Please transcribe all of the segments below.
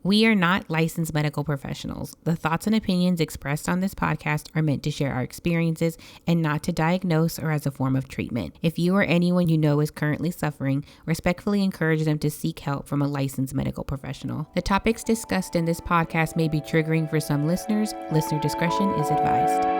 We are not licensed medical professionals. The thoughts and opinions expressed on this podcast are meant to share our experiences and not to diagnose or as a form of treatment. If you or anyone you know is currently suffering, respectfully encourage them to seek help from a licensed medical professional. The topics discussed in this podcast may be triggering for some listeners. Listener discretion is advised.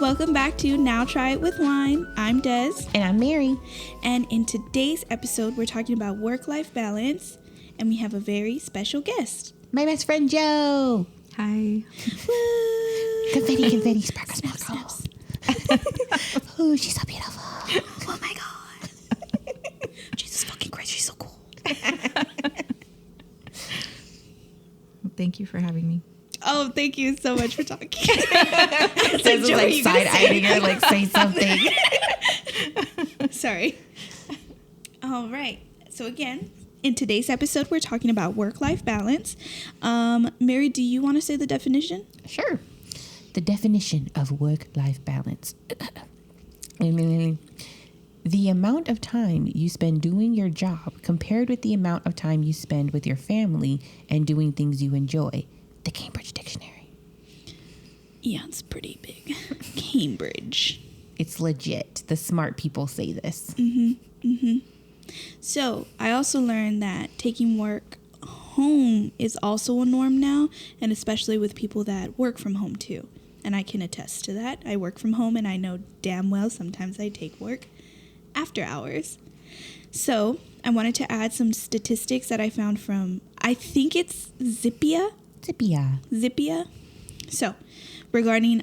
Welcome back to Now Try It With Wine. I'm Des. And I'm Mary. And in today's episode, we're talking about work-life balance, and we have a very special guest. My best friend, Joe. Hi. Woo! Confetti, sparkle, sparkle. Oh, she's so beautiful. Oh my God. Jesus fucking Christ, she's so cool. Thank you for having me. Oh, thank you so much for talking. It's like side-eyeing her, like, say something. Sorry. All right. So again, in today's episode, we're talking about work-life balance. Mary, do you want to say the definition? Sure. The definition of work-life balance. The amount of time you spend doing your job compared with the amount of time you spend with your family and doing things you enjoy. The Cambridge Dictionary. Yeah, it's pretty big. Cambridge. It's legit. The smart people say this. So, I also learned that taking work home is also a norm now, and especially with people that work from home too. And I can attest to that. I work from home, and I know damn well sometimes I take work after hours. So, I wanted to add some statistics that I found from, I think it's Zippia. So, regarding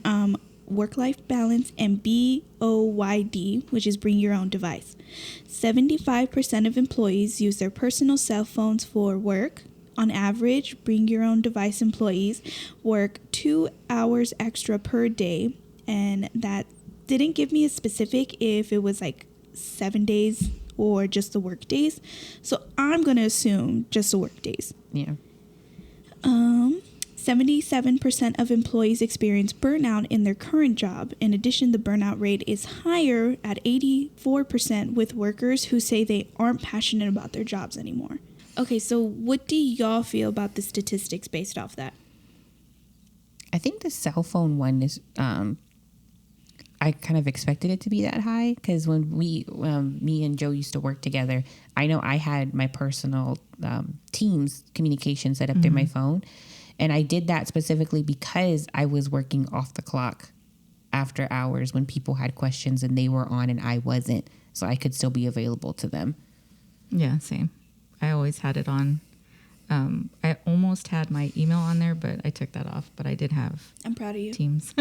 work-life balance and BOYD, which is bring your own device. 75% of employees use their personal cell phones for work. On average, bring your own device employees work 2 hours extra per day. And that didn't give me a specific if it was like 7 days or just the work days. So I'm going to assume just the work days. Yeah. 77% of employees experience burnout in their current job. In addition, the burnout rate is higher at 84% with workers who say they aren't passionate about their jobs anymore. Okay, so what do y'all feel about the statistics based off that? I think the cell phone one is, I kind of expected it to be that high because when me and Joe used to work together, I know I had my personal Teams communication set up through my phone. And I did that specifically because I was working off the clock after hours when people had questions and they were on and I wasn't. So I could still be available to them. Yeah, same. I always had it on. I almost had my email on there, but I took that off. But I did have I'm proud of you. Teams.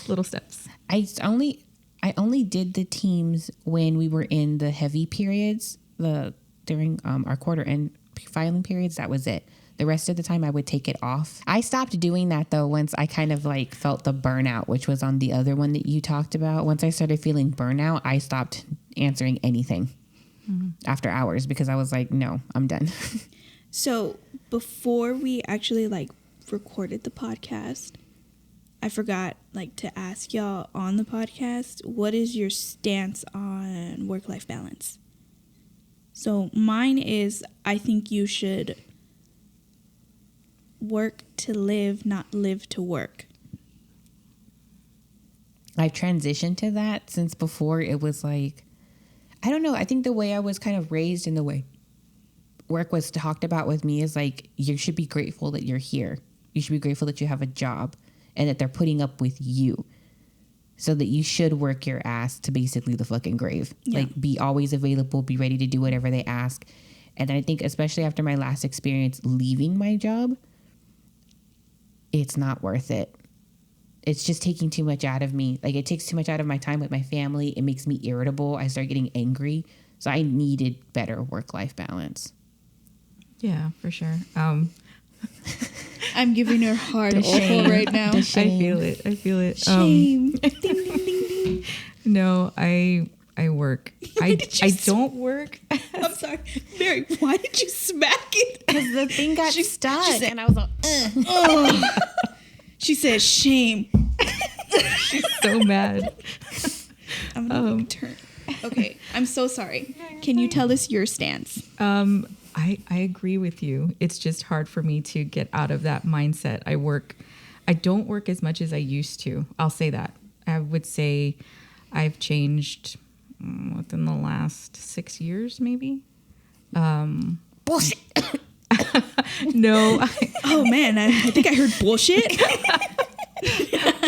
Little steps. I only did the Teams when we were in the heavy periods, during our quarter end filing periods. That was it. The rest of the time I would take it off. I stopped doing that though once I kind of like felt the burnout, which was on the other one that you talked about. Once I started feeling burnout, I stopped answering anything after hours because I was like, no, I'm done. So before we actually like recorded the podcast, I forgot like to ask y'all on the podcast, what is your stance on work-life balance? So mine is, I think you should work to live, not live to work. I've transitioned to that since before it was like, I don't know. I think the way I was kind of raised and the way work was talked about with me is like, you should be grateful that you're here. You should be grateful that you have a job and that they're putting up with you. So that you should work your ass to basically the fucking grave. Yeah. Like be always available, be ready to do whatever they ask. And I think especially after my last experience leaving my job, it's not worth it. It's just taking too much out of me. Like it takes too much out of my time with my family. It makes me irritable. I start getting angry. So I needed better work-life balance. Yeah, for sure. I'm giving her hard awful right now. I feel it. Shame. Ding, ding, ding, ding. No, I work. I don't work. I'm sorry. Mary, why did you smack the thing got stuck. She said, and I was like, oh. She said, shame. She's so mad. I'm gonna make a turn. Okay, I'm so sorry. Can you tell us your stance? I agree with you. It's just hard for me to get out of that mindset. I don't work as much as I used to. I'll say that. I would say I've changed within the last 6 years, maybe. bullshit. No. Oh man, I think I heard bullshit.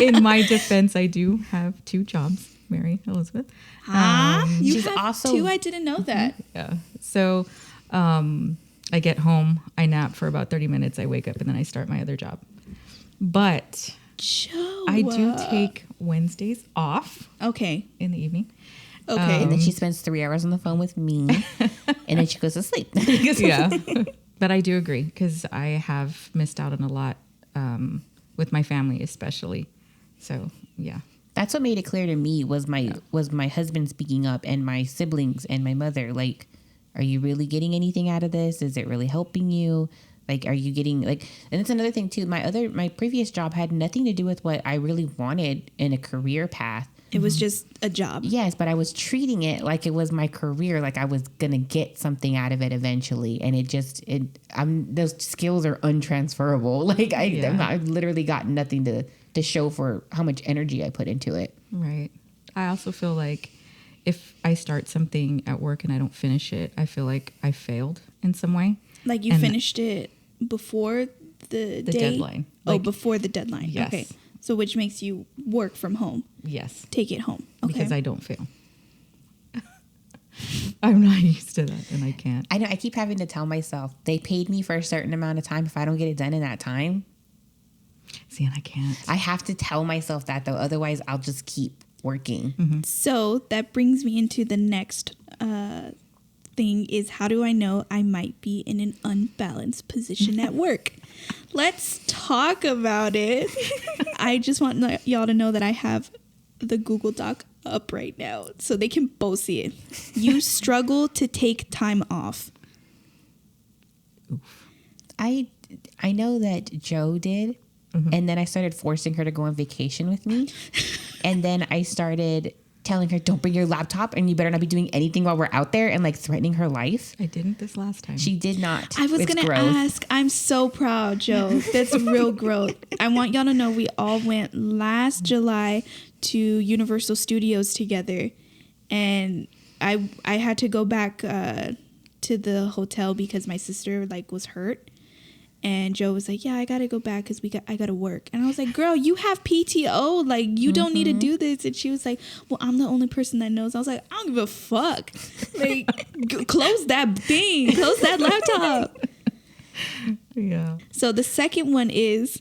In my defense, I do have 2 jobs, Mary Elizabeth. You She's have also- 2? I didn't know that. Yeah. So I get home, I nap for about 30 minutes, I wake up, and then I start my other job. But Joe. I do take Wednesdays off Okay. in the evening. Okay. And then she spends 3 hours on the phone with me, and then she goes to sleep. Yeah. But I do agree because I have missed out on a lot with my family, especially. So, yeah. That's what made it clear to me was my husband speaking up and my siblings and my mother. Like, are you really getting anything out of this? Is it really helping you? Like, are you getting like? And it's another thing too. My previous job had nothing to do with what I really wanted in a career path. It was just a job. Yes, but I was treating it like it was my career, like I was gonna get something out of it eventually, and those skills are untransferable. Like I've literally got nothing to show for how much energy I put into it. Right. I also feel like if I start something at work and I don't finish it, I feel like I failed in some way. Like you finished it before the deadline. Oh, Like, before the deadline. yes. Okay. So which makes you work from home. Yes. Take it home. Okay. Because I don't fail. I'm not used to that and I can't. I know I keep having to tell myself they paid me for a certain amount of time. If I don't get it done in that time, See, and I can't. I have to tell myself that though. Otherwise, I'll just keep working. Mm-hmm. So that brings me into the next thing is how do I know I might be in an unbalanced position at work? Let's talk about it. I just want y'all to know that I have the Google Doc up right now so they can both see it. You struggle to take time off. I know that Joe did. And then I started forcing her to go on vacation with me. And then I started telling her, don't bring your laptop and you better not be doing anything while we're out there, and like threatening her life. I didn't this last time. She did not. I was It's going to growth. ask. I'm so proud, Joe. That's real growth. I want y'all to know we all went last July to Universal Studios together. And I had to go back to the hotel because my sister like was hurt. And Joe was like, yeah, I got to go back because I got to work. And I was like, girl, you have PTO. Like, you don't need to do this. And she was like, well, I'm the only person that knows. I was like, I don't give a fuck. Like, close that thing. Close that laptop. Yeah. So the second one is,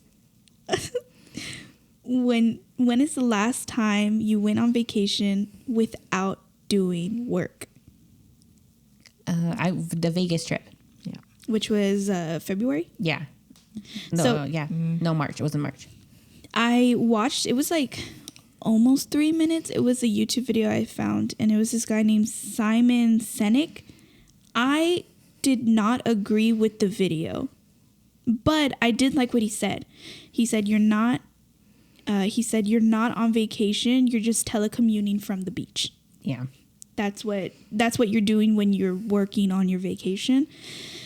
when is the last time you went on vacation without doing work? The Vegas trip. Which was February? Yeah. No, So- yeah. No, March. It wasn't March. I watched, it was like almost 3 minutes. It was a YouTube video I found, and it was this guy named Simon Sinek. I did not agree with the video, but I did like what he said. He said, you're not on vacation. You're just telecommuting from the beach. Yeah. That's what you're doing when you're working on your vacation.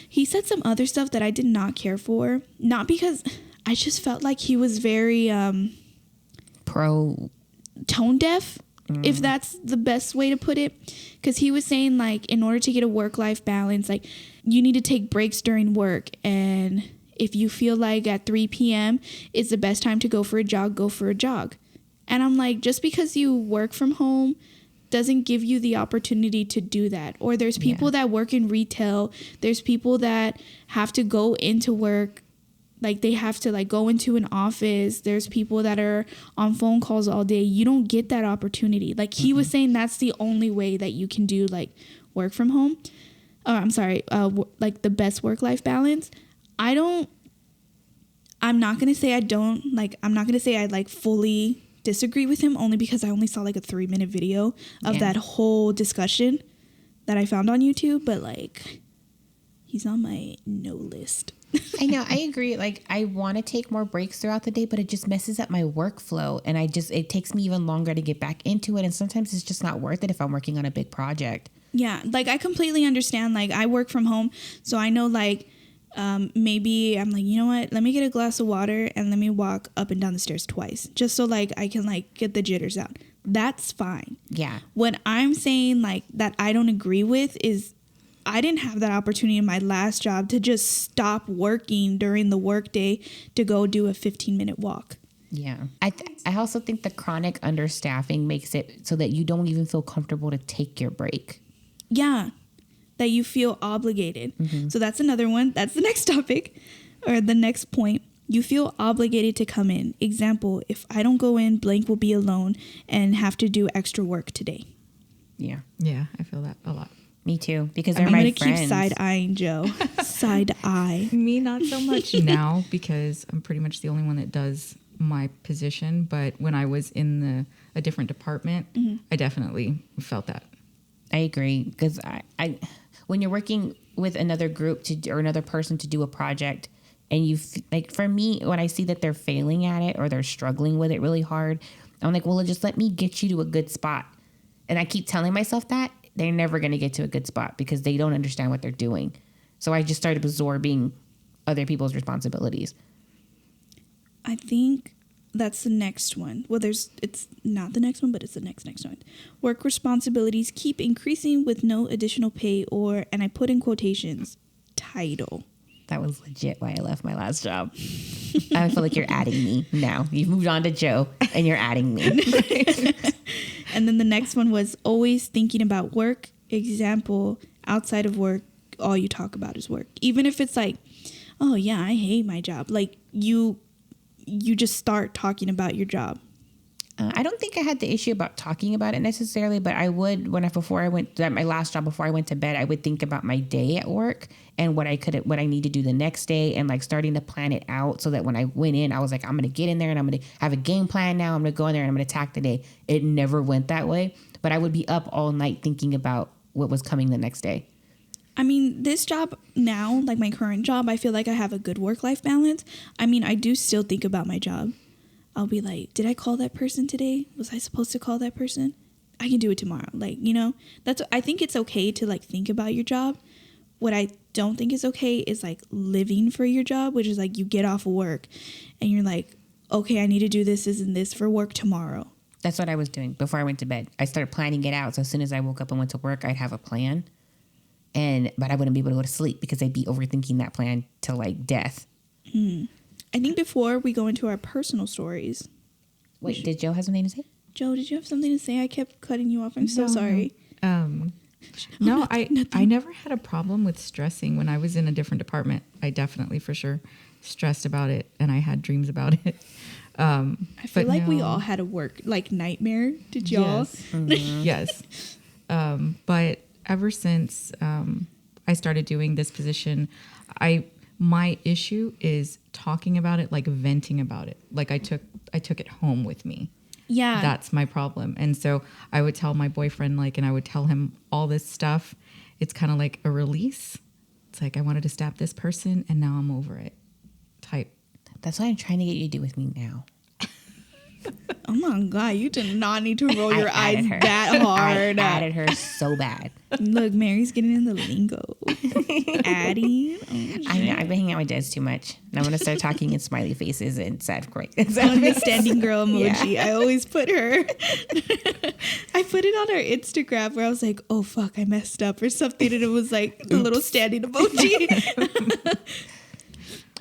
He said some other stuff that I did not care for. Not because I just felt like he was very Pro. tone deaf, if that's the best way to put it. Because he was saying like in order to get a work-life balance, like you need to take breaks during work. And if you feel like at 3 p.m. is the best time to go for a jog, go for a jog. And I'm like, just because you work from home doesn't give you the opportunity to do that. Or there's people that work in retail. There's people that have to go into work. Like they have to like go into an office. There's people that are on phone calls all day. You don't get that opportunity. Like he was saying that's the only way that you can do like work from home. Like the best work-life balance. I'm not going to say I like fully disagree with him, only because I only saw like a 3-minute video of that whole discussion that I found on YouTube. But like, He's on my no list. I know. I agree. Like, I want to take more breaks throughout the day, but it just messes up my workflow. And it takes me even longer to get back into it. And sometimes it's just not worth it if I'm working on a big project. Yeah. Like, I completely understand. Like, I work from home. So I know, like, maybe I'm like, you know what? Let me get a glass of water and let me walk up and down the stairs twice. Just so, like, I can, like, get the jitters out. That's fine. Yeah. What I'm saying, like, that I don't agree with is I didn't have that opportunity in my last job to just stop working during the workday to go do a 15-minute walk. Yeah. I also think the chronic understaffing makes it so that you don't even feel comfortable to take your break. Yeah. That you feel obligated. Mm-hmm. So that's another one. That's the next topic or the next point. You feel obligated to come in. Example, if I don't go in, blank will be alone and have to do extra work today. Yeah. Yeah, I feel that a lot. Me too, because they're I'm my gonna friends. keep side-eyeing Joe. Side-eye. Me, not so much now because I'm pretty much the only one that does my position. But when I was in a different department, mm-hmm. I definitely felt that. I agree, because I when you're working with another group or another person to do a project, and like for me, when I see that they're failing at it or they're struggling with it really hard, I'm like, well, just let me get you to a good spot. And I keep telling myself that. They're never going to get to a good spot because they don't understand what they're doing. So I just started absorbing other people's responsibilities. I think that's the next one. Well, it's not the next one, but it's the next one. Work responsibilities keep increasing with no additional pay or, and I put in quotations, title. That was legit why I left my last job. I feel like you're adding me now. You've moved on to Joe and you're adding me. And then the next one was always thinking about work. Example, outside of work, all you talk about is work. Even if it's like, oh yeah, I hate my job. Like you just start talking about your job. I don't think I had the issue about talking about it necessarily, but I would before I went at my last job, before I went to bed, I would think about my day at work and what I need to do the next day, and like starting to plan it out so that when I went in, I was like, I'm going to get in there and I'm going to have a game plan now. I'm going to go in there and I'm going to attack the day. It never went that way, but I would be up all night thinking about what was coming the next day. I mean, this job now, like my current job, I feel like I have a good work-life balance. I mean, I do still think about my job. I'll be like, did I call that person today? Was I supposed to call that person? I can do it tomorrow. Like, you know, I think it's okay to like think about your job. What I don't think is okay is like living for your job, which is like you get off of work and you're like, okay, I need to do this and this for work tomorrow. That's what I was doing before I went to bed. I started planning it out. So as soon as I woke up and went to work, I'd have a plan. But I wouldn't be able to go to sleep because I'd be overthinking that plan to like death. I think before we go into our personal stories. Wait, did Joe have something to say? Joe, did you have something to say? I kept cutting you off. I'm so sorry. No, I never had a problem with stressing when I was in a different department. I definitely for sure stressed about it and I had dreams about it. I feel like we all had a work like nightmare. Did y'all? Yes. Mm-hmm. Yes. But ever since I started doing this position, my issue is talking about it, like venting about it. Like I took it home with me. Yeah. That's my problem. And so I would tell my boyfriend, like, and I would tell him all this stuff. It's kind of like a release. It's like, I wanted to stab this person and now I'm over it type. That's what I'm trying to get you to do with me now. Oh my God, you did not need to roll your eyes that hard. I added her so bad. Look, Mary's getting in the lingo. Adding. Oh, I know, I've been hanging out with Des too much. And I'm going to start talking in smiley faces and sad understanding girl emoji. Yeah. I always put her. I put it on our Instagram where I was like, oh fuck, I messed up or something. And it was like the little standing emoji.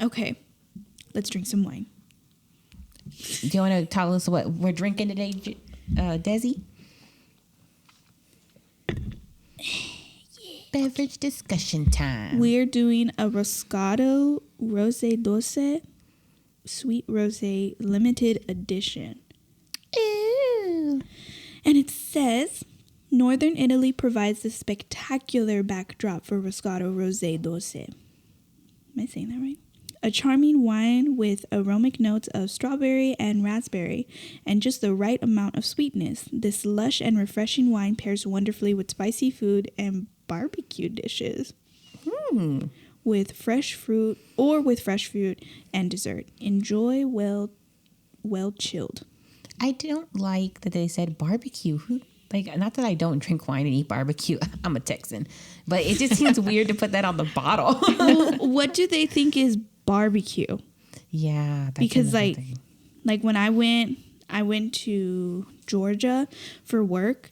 Okay, let's drink some wine. Do you want to tell us what we're drinking today, Desi? Beverage discussion time. We're doing a Roscato Rosé Doce Sweet Rosé Limited Edition. Ooh. And it says, Northern Italy provides a spectacular backdrop for Roscato Rosé Doce. Am I saying that right? A charming wine with aromatic notes of strawberry and raspberry and just the right amount of sweetness. This lush and refreshing wine pairs wonderfully with spicy food and barbecue dishes. with fresh fruit and dessert. Enjoy well chilled. I don't like that they said barbecue. Like, not that I don't drink wine and eat barbecue. I'm a Texan. But it just seems weird to put that on the bottle. Well, what do they think is barbecue? Yeah. That's Because another thing. like when I went to Georgia for work,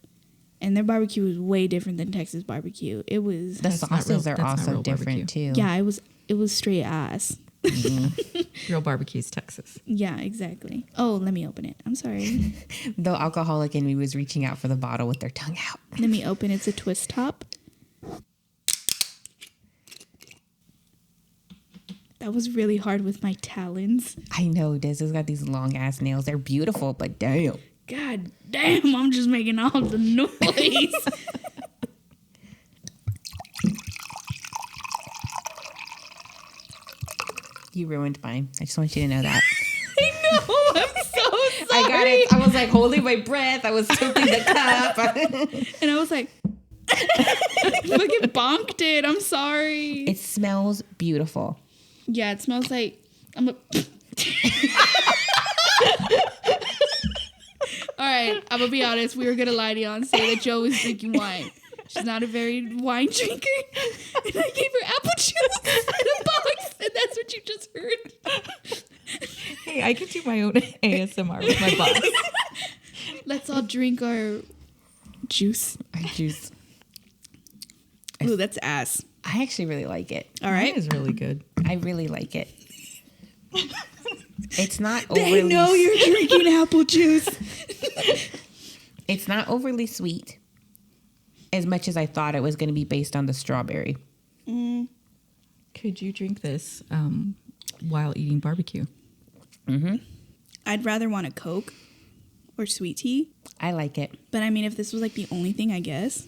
and their barbecue was way different than Texas barbecue. It was The sauces are also different too. yeah, it was straight ass. Real barbecue's Texas. Yeah, exactly. Oh, let me open it. I'm sorry. The alcoholic in me was reaching out for the bottle with their tongue out. Let me open. It's a twist top. That was really hard with my talons. I know, Des has got these long ass nails. They're beautiful, but damn. God damn, I'm just making all the noise. You ruined mine. I just want you to know that. I know, I'm so sorry. I got it. I was like holding my breath. I was tilting the cup. And I was like, fucking bonked it. I'm sorry. It smells beautiful. Yeah, it smells like All right, I'm gonna be honest. We were gonna lie to you and say that Joe was drinking wine. She's not a very wine drinker, and I gave her apple juice in a box, and that's what you just heard. Hey, I can do my own ASMR with my box. Let's all drink our juice. Juice. Ooh, that's ass. I actually really like it. All right, That is really good. I really like it. It's not they overly. know you're drinking apple juice. It's not overly sweet, as much as I thought it was going to be based on the strawberry. Could you drink this while eating barbecue? I'd rather want a Coke or sweet tea, I like it. but I mean, if this was like the only thing, I guess.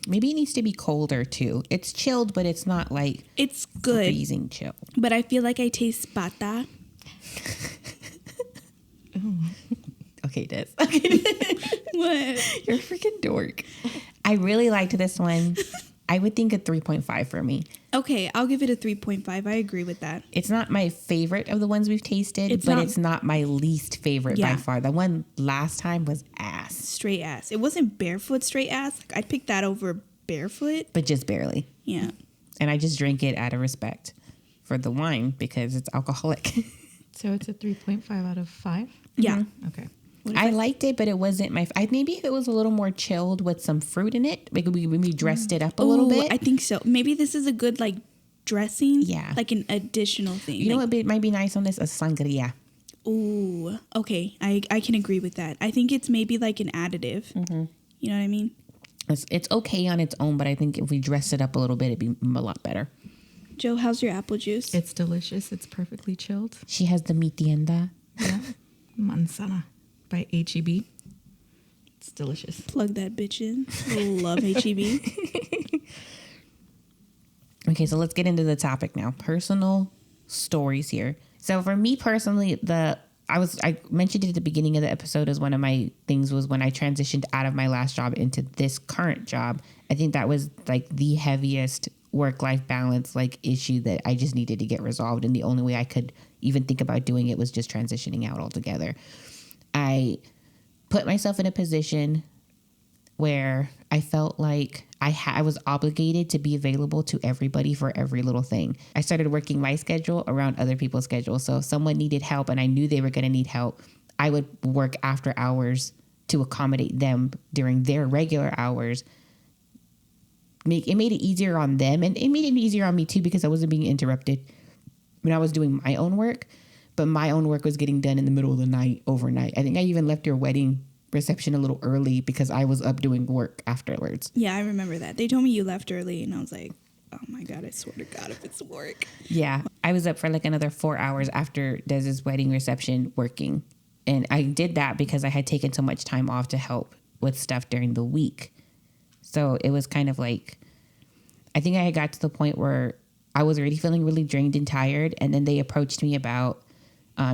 Maybe it needs to be colder too. It's chilled, but it's not like It's good, freezing chill. but I feel like I taste pata. Okay, Des. What? You're a freaking dork. I really liked this one. I would think a 3.5 for me. Okay, I'll give it a 3.5. I agree with that. It's not my favorite of the ones we've tasted, It's but not- it's not my least favorite Yeah. by far. The one last time was ass, Straight ass. It wasn't barefoot straight ass. Like, I'd pick that over barefoot. but just barely. Yeah. And I just drink it out of respect for the wine because it's alcoholic. So it's a 3.5 out of 5? Yeah. Okay. I liked it, but it wasn't my. Maybe if it was a little more chilled with some fruit in it, maybe we dressed it up a little bit. I think so. Maybe this is a good like dressing. Yeah. Like an additional thing. You know what might be nice on this? A sangria. Ooh. Okay. I can agree with that. I think it's maybe like an additive. You know what I mean? It's okay on its own, but I think if we dress it up a little bit, it'd be a lot better. Joe, how's your apple juice? It's delicious. It's perfectly chilled. She has the mi tienda. Yeah. Manzana by H-E-B. It's delicious. Plug that bitch in. Love HEB. Okay, so let's get into the topic now. Personal stories here. So for me personally, I mentioned it at the beginning of the episode as one of my things was when I transitioned out of my last job into this current job. I think that was like the heaviest work-life balance like issue that I just needed to get resolved, and the only way I could even think about doing it was just transitioning out altogether. I put myself in a position where I felt like I was obligated to be available to everybody for every little thing. I started working my schedule around other people's schedules. So if someone needed help and I knew they were going to need help, I would work after hours to accommodate them during their regular hours. It made it easier on them, and it made it easier on me too because I wasn't being interrupted when I was doing my own work. But my own work was getting done in the middle of the night, overnight. I think I even left your wedding reception a little early because I was up doing work afterwards. Yeah, I remember that. They told me you left early, and I was like, oh my God, I swear to God, if it's work. Yeah, I was up for like another 4 hours after Dez's wedding reception working. And I did that because I had taken so much time off to help with stuff during the week. So it was kind of like, I think I had got to the point where I was already feeling really drained and tired. And then they approached me about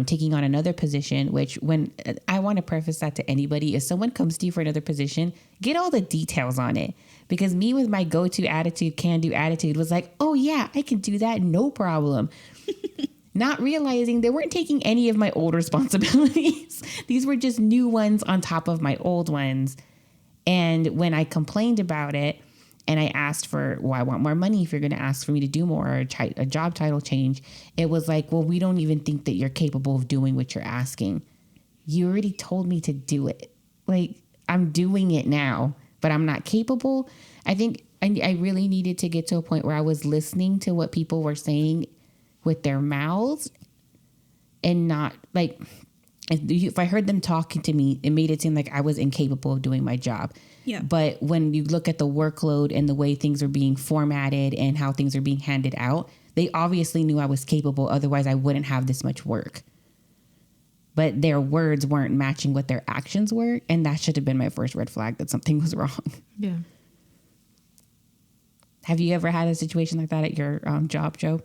taking on another position, which when I want to preface that to anybody, if someone comes to you for another position, get all the details on it. Because me with my go-to attitude, can-do attitude was like, oh yeah, I can do that. No problem. Not realizing they weren't taking any of my old responsibilities. These were just new ones on top of my old ones. And when I complained about it and I asked for, well, I want more money if you're going to ask for me to do more, or a job title change, it was like, well, we don't even think that you're capable of doing what you're asking. You already told me to do it. Like, I'm doing it now, but I'm not capable. I think I really needed to get to a point where I was listening to what people were saying with their mouths and not like, if I heard them talking to me, it made it seem like I was incapable of doing my job. Yeah. But when you look at the workload and the way things are being formatted and how things are being handed out, they obviously knew I was capable. Otherwise, I wouldn't have this much work. But their words weren't matching what their actions were. And that should have been my first red flag that something was wrong. Yeah. Have you ever had a situation like that at your job, Joe?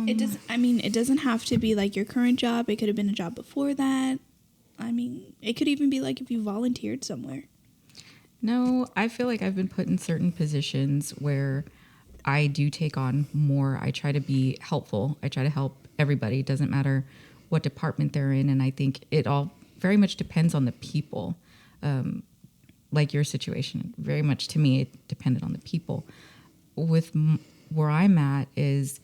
It doesn't have to be like your current job. It could have been a job before that. I mean, it could even be like if you volunteered somewhere. No, I feel like I've been put in certain positions where I do take on more. I try to be helpful. I try to help everybody. It doesn't matter what department they're in. And I think it all very much depends on the people. Like your situation, very much to me, it depended on the people. Where I'm at is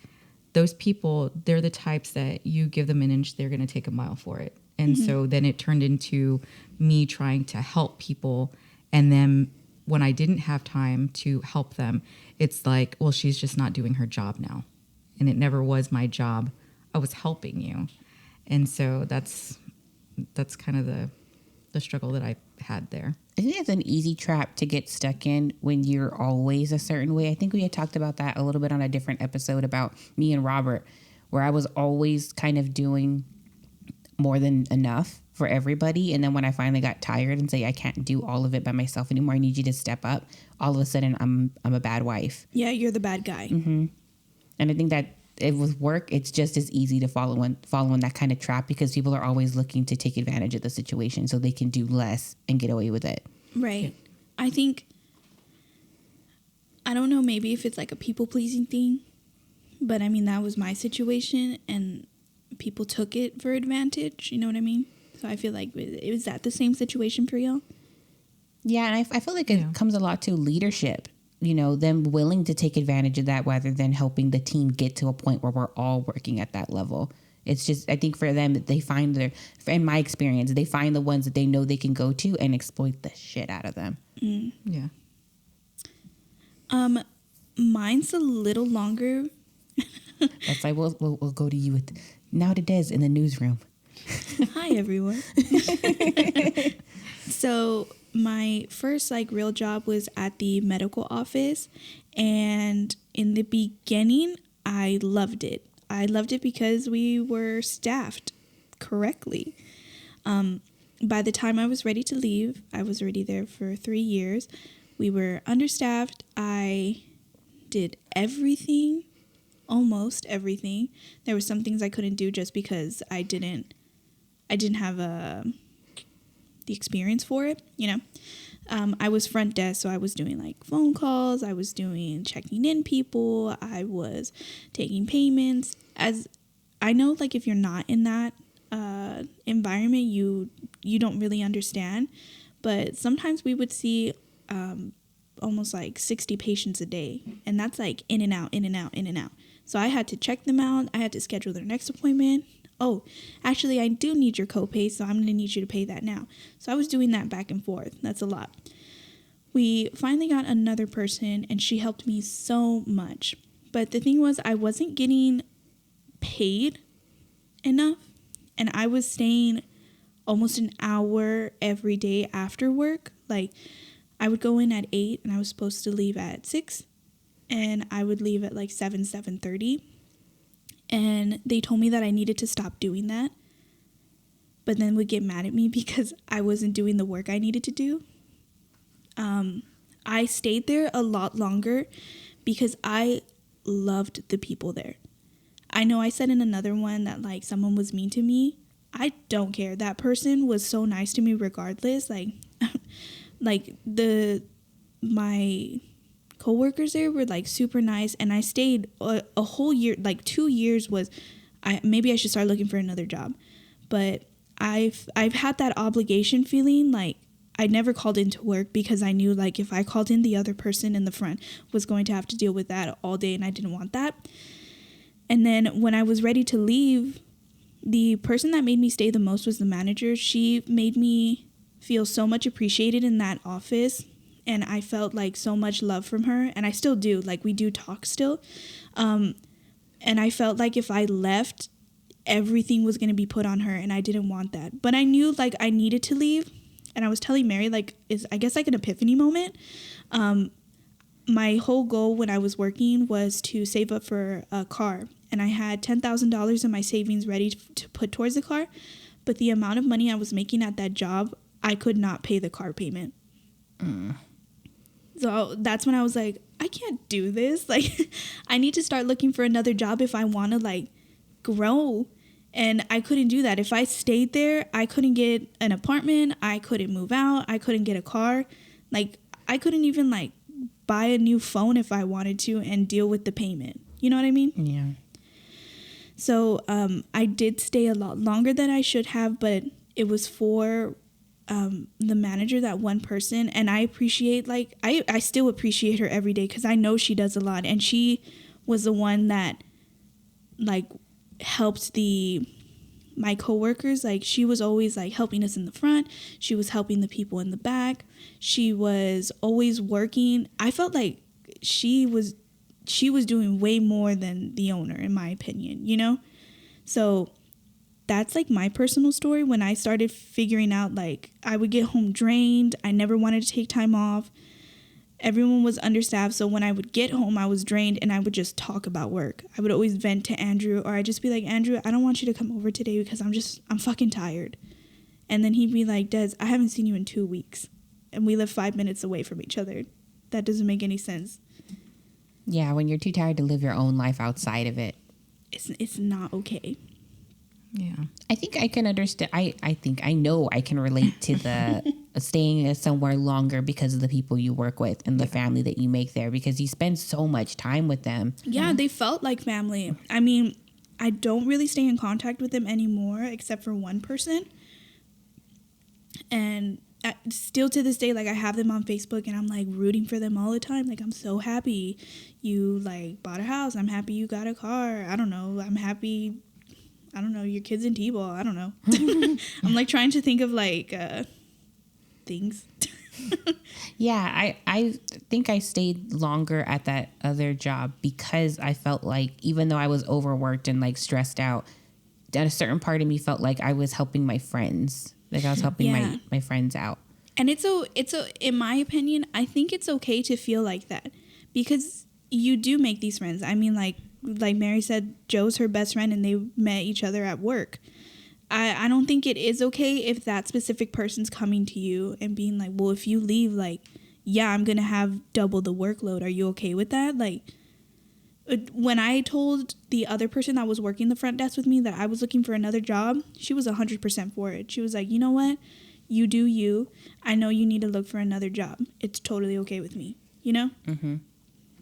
those people, they're the types that you give them an inch, they're going to take a mile for it. And so then it turned into me trying to help people. And then when I didn't have time to help them, it's like, well, she's just not doing her job now. And it never was my job. I was helping you. And so that's kind of the struggle that I had there. I think it's an easy trap to get stuck in when you're always a certain way. I think we had talked about that a little bit on a different episode about me and Robert, where I was always kind of doing more than enough for everybody. And then when I finally got tired and say, I can't do all of it by myself anymore, I need you to step up. All of a sudden, I'm a bad wife. Yeah, you're the bad guy. Mm-hmm. And I think that with work, it's just as easy to follow in that kind of trap because people are always looking to take advantage of the situation so they can do less and get away with it. Right. Yeah. I think, I don't know, maybe if it's like a people-pleasing thing, but I mean, that was my situation and people took it for advantage, you know what I mean? So I feel like, was that the same situation for y'all? Yeah, and I feel like it comes a lot to leadership. You know, them willing to take advantage of that rather than helping the team get to a point where we're all working at that level. It's just, I think for them, they find in my experience, they find the ones that they know they can go to and exploit the shit out of them. Mm. Yeah. Mine's a little longer. That's like, we'll go to you with, now to Des in the newsroom. Hi, everyone. So my first real job was at the medical office, and in the beginning I loved it. I loved it because we were staffed correctly. By the time I was ready to leave, I was already there for 3 years. We were understaffed. I did everything, almost everything. There were some things I couldn't do just because I didn't have the experience for it, you know. I was front desk, so I was doing phone calls, I was doing checking in people, I was taking payments. As I know, if you're not in that environment, you don't really understand. But sometimes we would see almost 60 patients a day, and that's in and out, in and out, in and out. So I had to check them out. I had to schedule their next appointment. Oh, actually, I do need your copay, so I'm going to need you to pay that now. So I was doing that back and forth. That's a lot. We finally got another person, and she helped me so much. But the thing was, I wasn't getting paid enough, and I was staying almost an hour every day after work. I would go in at 8, and I was supposed to leave at 6, and I would leave at 7:30. And they told me that I needed to stop doing that, but then would get mad at me because I wasn't doing the work I needed to do. I stayed there a lot longer because I loved the people there. I know I said in another one that like someone was mean to me. I don't care. That person was so nice to me regardless. Like like my coworkers there were like super nice, and I stayed a whole year. Like 2 years was maybe I should start looking for another job. But I've had that obligation feeling, like I never called into work because I knew like if I called in, the other person in the front was going to have to deal with that all day, and I didn't want that. And then when I was ready to leave, the person that made me stay the most was the manager. She made me feel so much appreciated in that office, and I felt like so much love from her, and I still do. Like we do talk still. And I felt like if I left, everything was going to be put on her, and I didn't want that. But I knew like I needed to leave, and I was telling Mary like is I guess like an epiphany moment. My whole goal when I was working was to save up for a car, and I had $10,000 in my savings ready to put towards the car, but the amount of money I was making at that job, I could not pay the car payment. So that's when I was like, I can't do this. Like, I need to start looking for another job if I want to like grow. And I couldn't do that. If I stayed there, I couldn't get an apartment. I couldn't move out. I couldn't get a car. Like, I couldn't even like buy a new phone if I wanted to and deal with the payment. You know what I mean? Yeah. So I did stay a lot longer than I should have, but it was for the manager, that one person. And I appreciate, like, I still appreciate her every day because I know she does a lot. And she was the one that, like, helped my coworkers. Like, she was always, like, helping us in the front. She was helping the people in the back. She was always working. I felt like she was doing way more than the owner, in my opinion, you know? So that's like my personal story. When I started figuring out, like, I would get home drained. I never wanted to take time off. Everyone was understaffed. So when I would get home, I was drained, and I would just talk about work. I would always vent to Andrew, or I'd just be like, Andrew, I don't want you to come over today because I'm fucking tired. And then he'd be like, Des, I haven't seen you in 2 weeks, and we live 5 minutes away from each other. That doesn't make any sense. Yeah, when you're too tired to live your own life outside of it. It's not okay. Yeah. I think I can understand. I know I can relate to the staying somewhere longer because of the people you work with and the family that you make there, because you spend so much time with them. Yeah, they felt like family. I mean, I don't really stay in contact with them anymore except for one person. And still to this day, like, I have them on Facebook, and I'm like rooting for them all the time. Like, I'm so happy you like bought a house. I'm happy you got a car. I don't know. I'm happy. I don't know. Your kid's in T-ball. I don't know. I'm like trying to think of like things. Yeah, I think I stayed longer at that other job because I felt like, even though I was overworked and like stressed out, at a certain part of me felt like I was helping my friends. Like, I was helping my friends out. And it's in my opinion, I think it's okay to feel like that, because you do make these friends. I mean, like Mary said, Joe's her best friend, and they met each other at work. I don't think it is okay if that specific person's coming to you and being like, well, if you leave, like, yeah, I'm going to have double the workload. Are you okay with that? Like, when I told the other person that was working the front desk with me that I was looking for another job, she was 100% for it. She was like, you know what? You do you. I know you need to look for another job. It's totally okay with me, you know? Mm-hmm.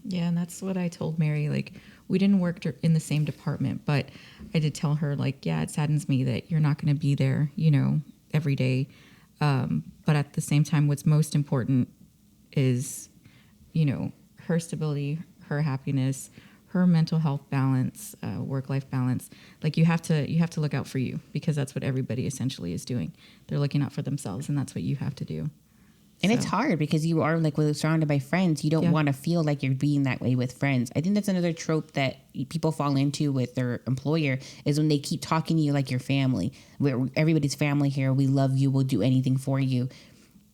Yeah, and that's what I told Mary. Like, we didn't work in the same department, but I did tell her, like, yeah, it saddens me that you're not going to be there, you know, every day. But at the same time, what's most important is, you know, her stability, her happiness, her mental health balance, work-life balance. Like, you have to look out for you, because that's what everybody essentially is doing. They're looking out for themselves, and that's what you have to do. And it's hard because you are like surrounded by friends. You don't want to feel like you're being that way with friends. I think that's another trope that people fall into with their employer, is when they keep talking to you like your family. We're everybody's family here. We love you. We'll do anything for you.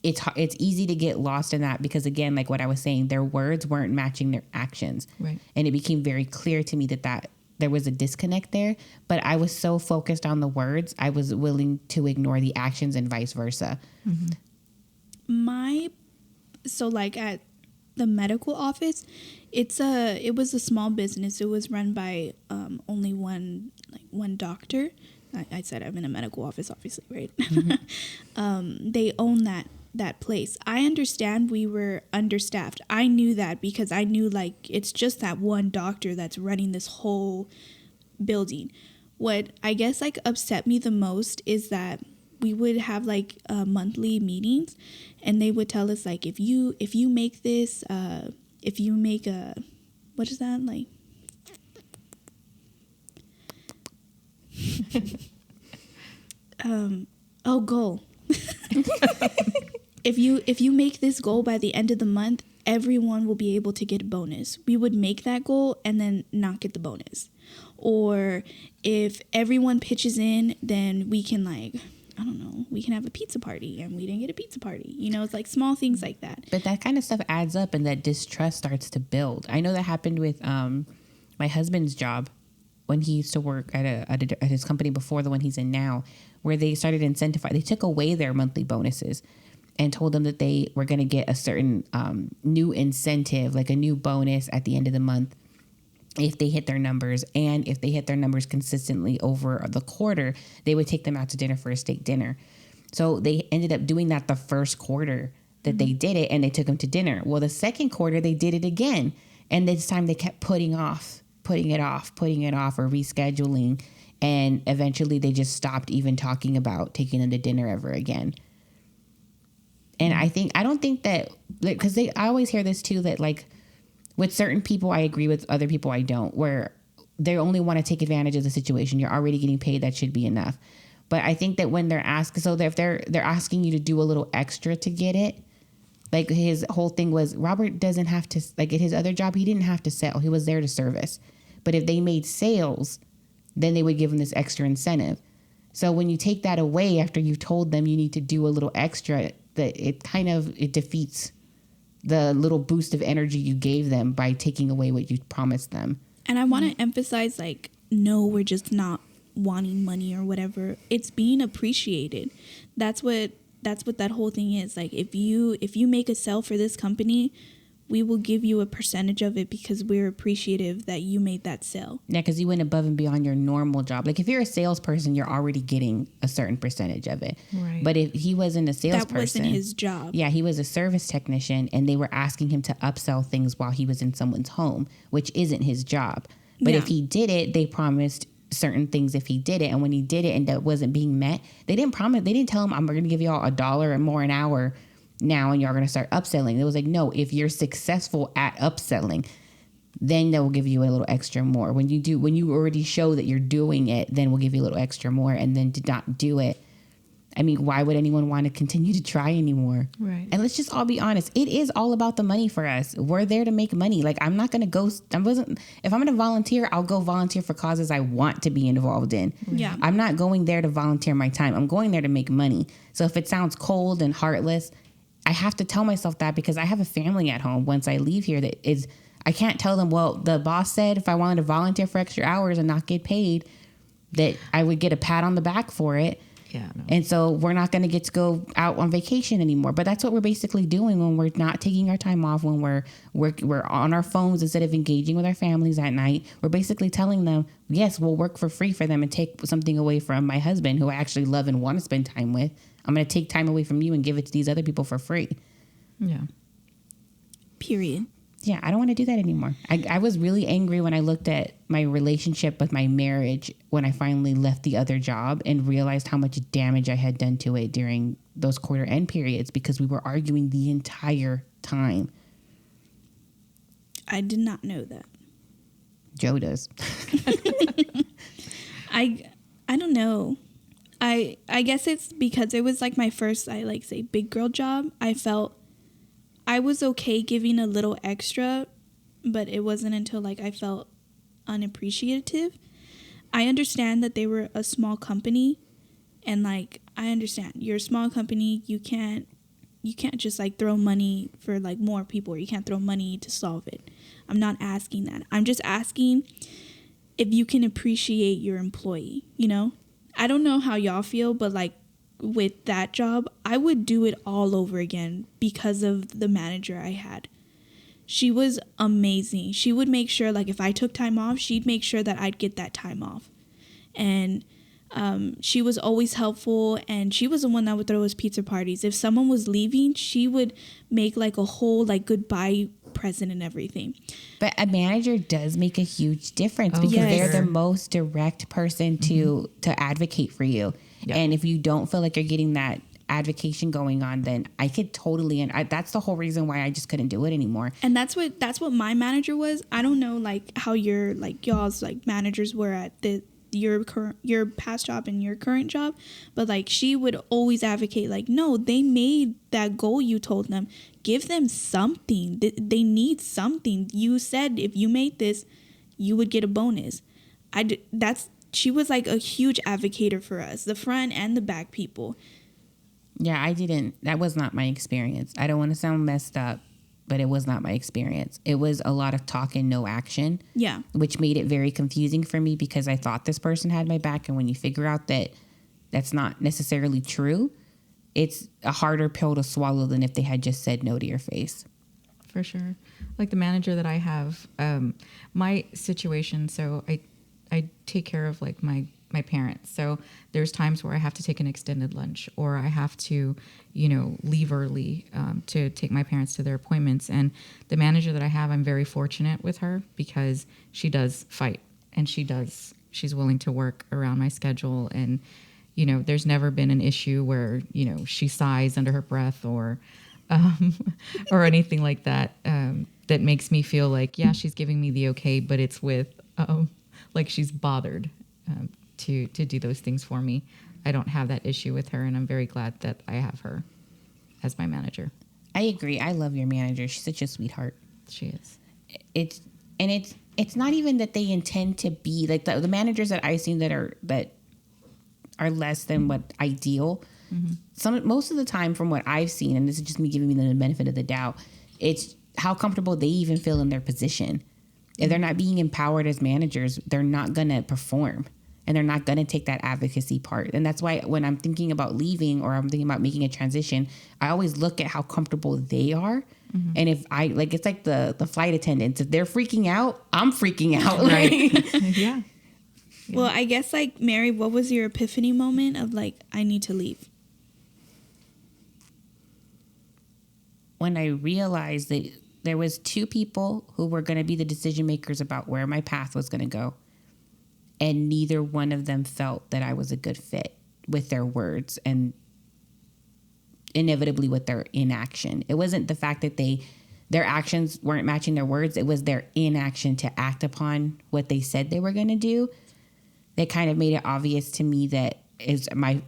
It's easy to get lost in that because, again, like what I was saying, their words weren't matching their actions. Right. And it became very clear to me that there was a disconnect there. But I was so focused on the words, I was willing to ignore the actions and vice versa. Mm-hmm. So like at the medical office, it was a small business. It was run by only one doctor. I said I'm in a medical office, obviously, right? Mm-hmm. They own that place. I understand we were understaffed. I knew that because I knew like it's just that one doctor that's running this whole building. What I guess like upset me the most is that we would have like monthly meetings, and they would tell us like if you make this if you make a, what is that like? Goal. If you make this goal by the end of the month, everyone will be able to get a bonus. We would make that goal and then not get the bonus. Or if everyone pitches in, then we can like, I don't know, we can have a pizza party, and we didn't get a pizza party. You know, it's like small things like that. But that kind of stuff adds up, and that distrust starts to build. I know that happened with my husband's job when he used to work at his company before the one he's in now, where they started incentivizing. They took away their monthly bonuses and told them that they were going to get a certain new incentive, like a new bonus at the end of the month if they hit their numbers. And if they hit their numbers consistently over the quarter, they would take them out to dinner for a steak dinner. So they ended up doing that the first quarter that they did it, and they took them to dinner. Well, the second quarter, they did it again. And this time they kept putting it off, or rescheduling. And eventually they just stopped even talking about taking them to dinner ever again. And I don't think that, because I always hear this too, that like with certain people, I agree, with other people, I don't, where they only want to take advantage of the situation. You're already getting paid. That should be enough. But I think that when they're asking, so that if they're asking you to do a little extra to get it, like his whole thing was, Robert doesn't have to, like at his other job, he didn't have to sell. He was there to service. But if they made sales, then they would give him this extra incentive. So when you take that away after you told them you need to do a little extra, that it defeats the little boost of energy you gave them by taking away what you promised them. And I want to emphasize, like, no, we're just not wanting money or whatever. It's being appreciated. That's what that whole thing is. Like, if you make a sale for this company, we will give you a percentage of it because we're appreciative that you made that sale. Yeah, because you went above and beyond your normal job. Like if you're a salesperson, you're already getting a certain percentage of it. Right. But if he wasn't a salesperson, that wasn't his job. Yeah, he was a service technician, and they were asking him to upsell things while he was in someone's home, which isn't his job. But if he did it, they promised certain things if he did it, and when he did it and that wasn't being met, they didn't tell him, I'm going to give you all $1 or more an hour now, and y'all going to start upselling. It was like, no, if you're successful at upselling, then they'll give you a little extra more. When you already show that you're doing it, then we'll give you a little extra more. And then to not do it, I mean, why would anyone want to continue to try anymore? Right. And let's just all be honest. It is all about the money for us. We're there to make money. Like, I'm not going to go, if I'm going to volunteer, I'll go volunteer for causes I want to be involved in. Yeah. I'm not going there to volunteer my time. I'm going there to make money. So if it sounds cold and heartless, I have to tell myself that because I have a family at home once I leave here that is, I can't tell them, well, the boss said if I wanted to volunteer for extra hours and not get paid, that I would get a pat on the back for it. Yeah. No. And so we're not going to get to go out on vacation anymore. But that's what we're basically doing when we're not taking our time off, when we're on our phones instead of engaging with our families at night. We're basically telling them, yes, we'll work for free for them and take something away from my husband who I actually love and want to spend time with. I'm going to take time away from you and give it to these other people for free. Yeah. Period. Yeah, I don't want to do that anymore. I was really angry when I looked at my relationship with my marriage when I finally left the other job and realized how much damage I had done to it during those quarter end periods because we were arguing the entire time. I did not know that. Joe does. I don't know. I guess it's because it was like my first, big girl job. I felt I was okay giving a little extra, but it wasn't until I felt unappreciative. I understand that they were a small company, and I understand you're a small company. You can't just throw money for more people, or you can't throw money to solve it. I'm not asking that. I'm just asking if you can appreciate your employee, you know? I don't know how y'all feel, but with that job, I would do it all over again because of the manager I had. She was amazing. She would make sure, like, if I took time off, she'd make sure that I'd get that time off. And she was always helpful, and she was the one that would throw us pizza parties. If someone was leaving, she would make like a whole like goodbye present and everything. But a manager does make a huge difference because yes. they're the most direct person to advocate for you. Yep. And if you don't feel like you're getting that advocation going on, then I could totally, and that's the whole reason why I just couldn't do it anymore. And that's what my manager was. I don't know like how your like y'all's like managers were at your past job and your current job, but like she would always advocate like, no, they made that goal you told them, give them something. They need something. You said if you made this, you would get a bonus. She was like a huge advocator for us, the front and the back people. Yeah, that was not my experience. I don't want to sound messed up, but it was not my experience. It was a lot of talk and no action. Yeah. Which made it very confusing for me because I thought this person had my back. And when you figure out that that's not necessarily true, it's a harder pill to swallow than if they had just said no to your face. For sure. Like the manager that I have, my situation, so I take care of like my parents. So there's times where I have to take an extended lunch or I have to, leave early to take my parents to their appointments. And the manager that I have, I'm very fortunate with her because she does fight and she's willing to work around my schedule. And, there's never been an issue where, she sighs under her breath or anything like that, that makes me feel like, yeah, she's giving me the okay, but it's with, like she's bothered, to do those things for me. I don't have that issue with her, and I'm very glad that I have her as my manager. I agree. I love your manager. She's such a sweetheart. She is. It's not even that they intend to be like the managers that I've seen that are less than what ideal. Mm-hmm. Most of the time, from what I've seen, and this is just me giving them the benefit of the doubt, it's how comfortable they even feel in their position. If they're not being empowered as managers, they're not going to perform. And they're not going to take that advocacy part. And that's why when I'm thinking about leaving or I'm thinking about making a transition, I always look at how comfortable they are. Mm-hmm. And if it's like the flight attendants, if they're freaking out, I'm freaking out. Right. Yeah. Well, I guess like Mary, what was your epiphany moment of like, I need to leave? When I realized that there was two people who were going to be the decision makers about where my path was going to go. And neither one of them felt that I was a good fit with their words and inevitably with their inaction. It wasn't the fact that their actions weren't matching their words. It was their inaction to act upon what they said they were going to do. That kind of made it obvious to me that my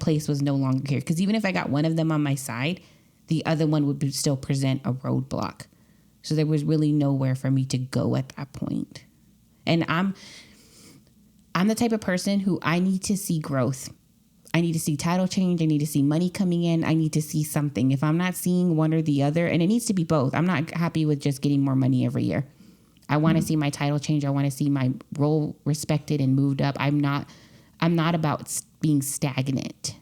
place was no longer here. Because even if I got one of them on my side, the other one would still present a roadblock. So there was really nowhere for me to go at that point. And I'm the type of person who I need to see growth. I need to see title change. I need to see money coming in. I need to see something. If I'm not seeing one or the other, and it needs to be both. I'm not happy with just getting more money every year. I want to see my title change. I want to see my role respected and moved up. I'm not about being stagnant.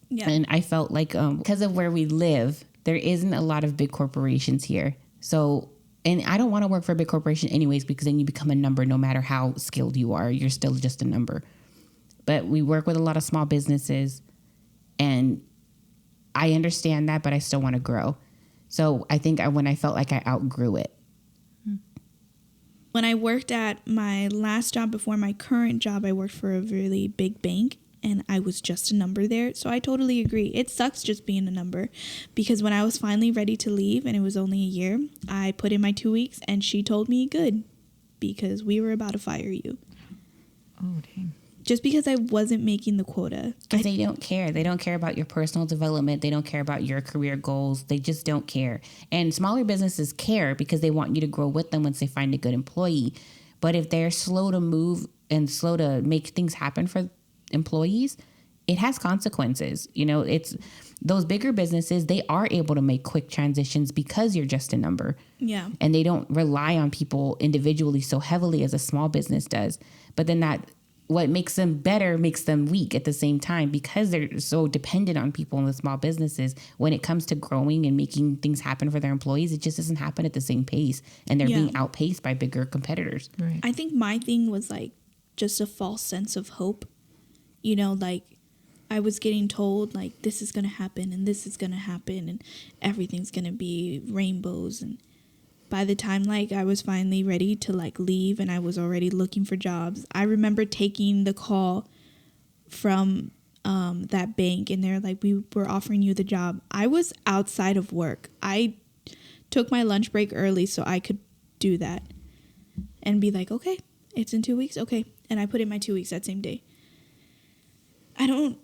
Yeah. And I felt like because of where we live, there isn't a lot of big corporations here. So, and I don't want to work for a big corporation anyways, because then you become a number no matter how skilled you are. You're still just a number. But we work with a lot of small businesses, and I understand that, but I still want to grow. So I think when I felt like I outgrew it. When I worked at my last job before my current job, I worked for a really big bank. And I was just a number there. So I totally agree. It sucks just being a number. Because when I was finally ready to leave, and it was only a year, I put in my 2 weeks, and she told me, good, because we were about to fire you. Oh, dang. Just because I wasn't making the quota. Because they don't care. They don't care about your personal development. They don't care about your career goals. They just don't care. And smaller businesses care because they want you to grow with them once they find a good employee. But if they're slow to move and slow to make things happen for employees, it has consequences. It's those bigger businesses, they are able to make quick transitions because you're just a number. Yeah. And they don't rely on people individually so heavily as a small business does. But then that what makes them better makes them weak at the same time, because they're so dependent on people in the small businesses. When it comes to growing and making things happen for their employees, it just doesn't happen at the same pace, and they're being outpaced by bigger competitors. Right. I think my thing was like just a false sense of hope. You know, like I was getting told like this is going to happen and this is going to happen and everything's going to be rainbows. And by the time like I was finally ready to like leave and I was already looking for jobs, I remember taking the call from that bank, and they're like, we were offering you the job. I was outside of work. I took my lunch break early so I could do that and be like, okay, it's in 2 weeks. Okay. And I put in my 2 weeks that same day. I don't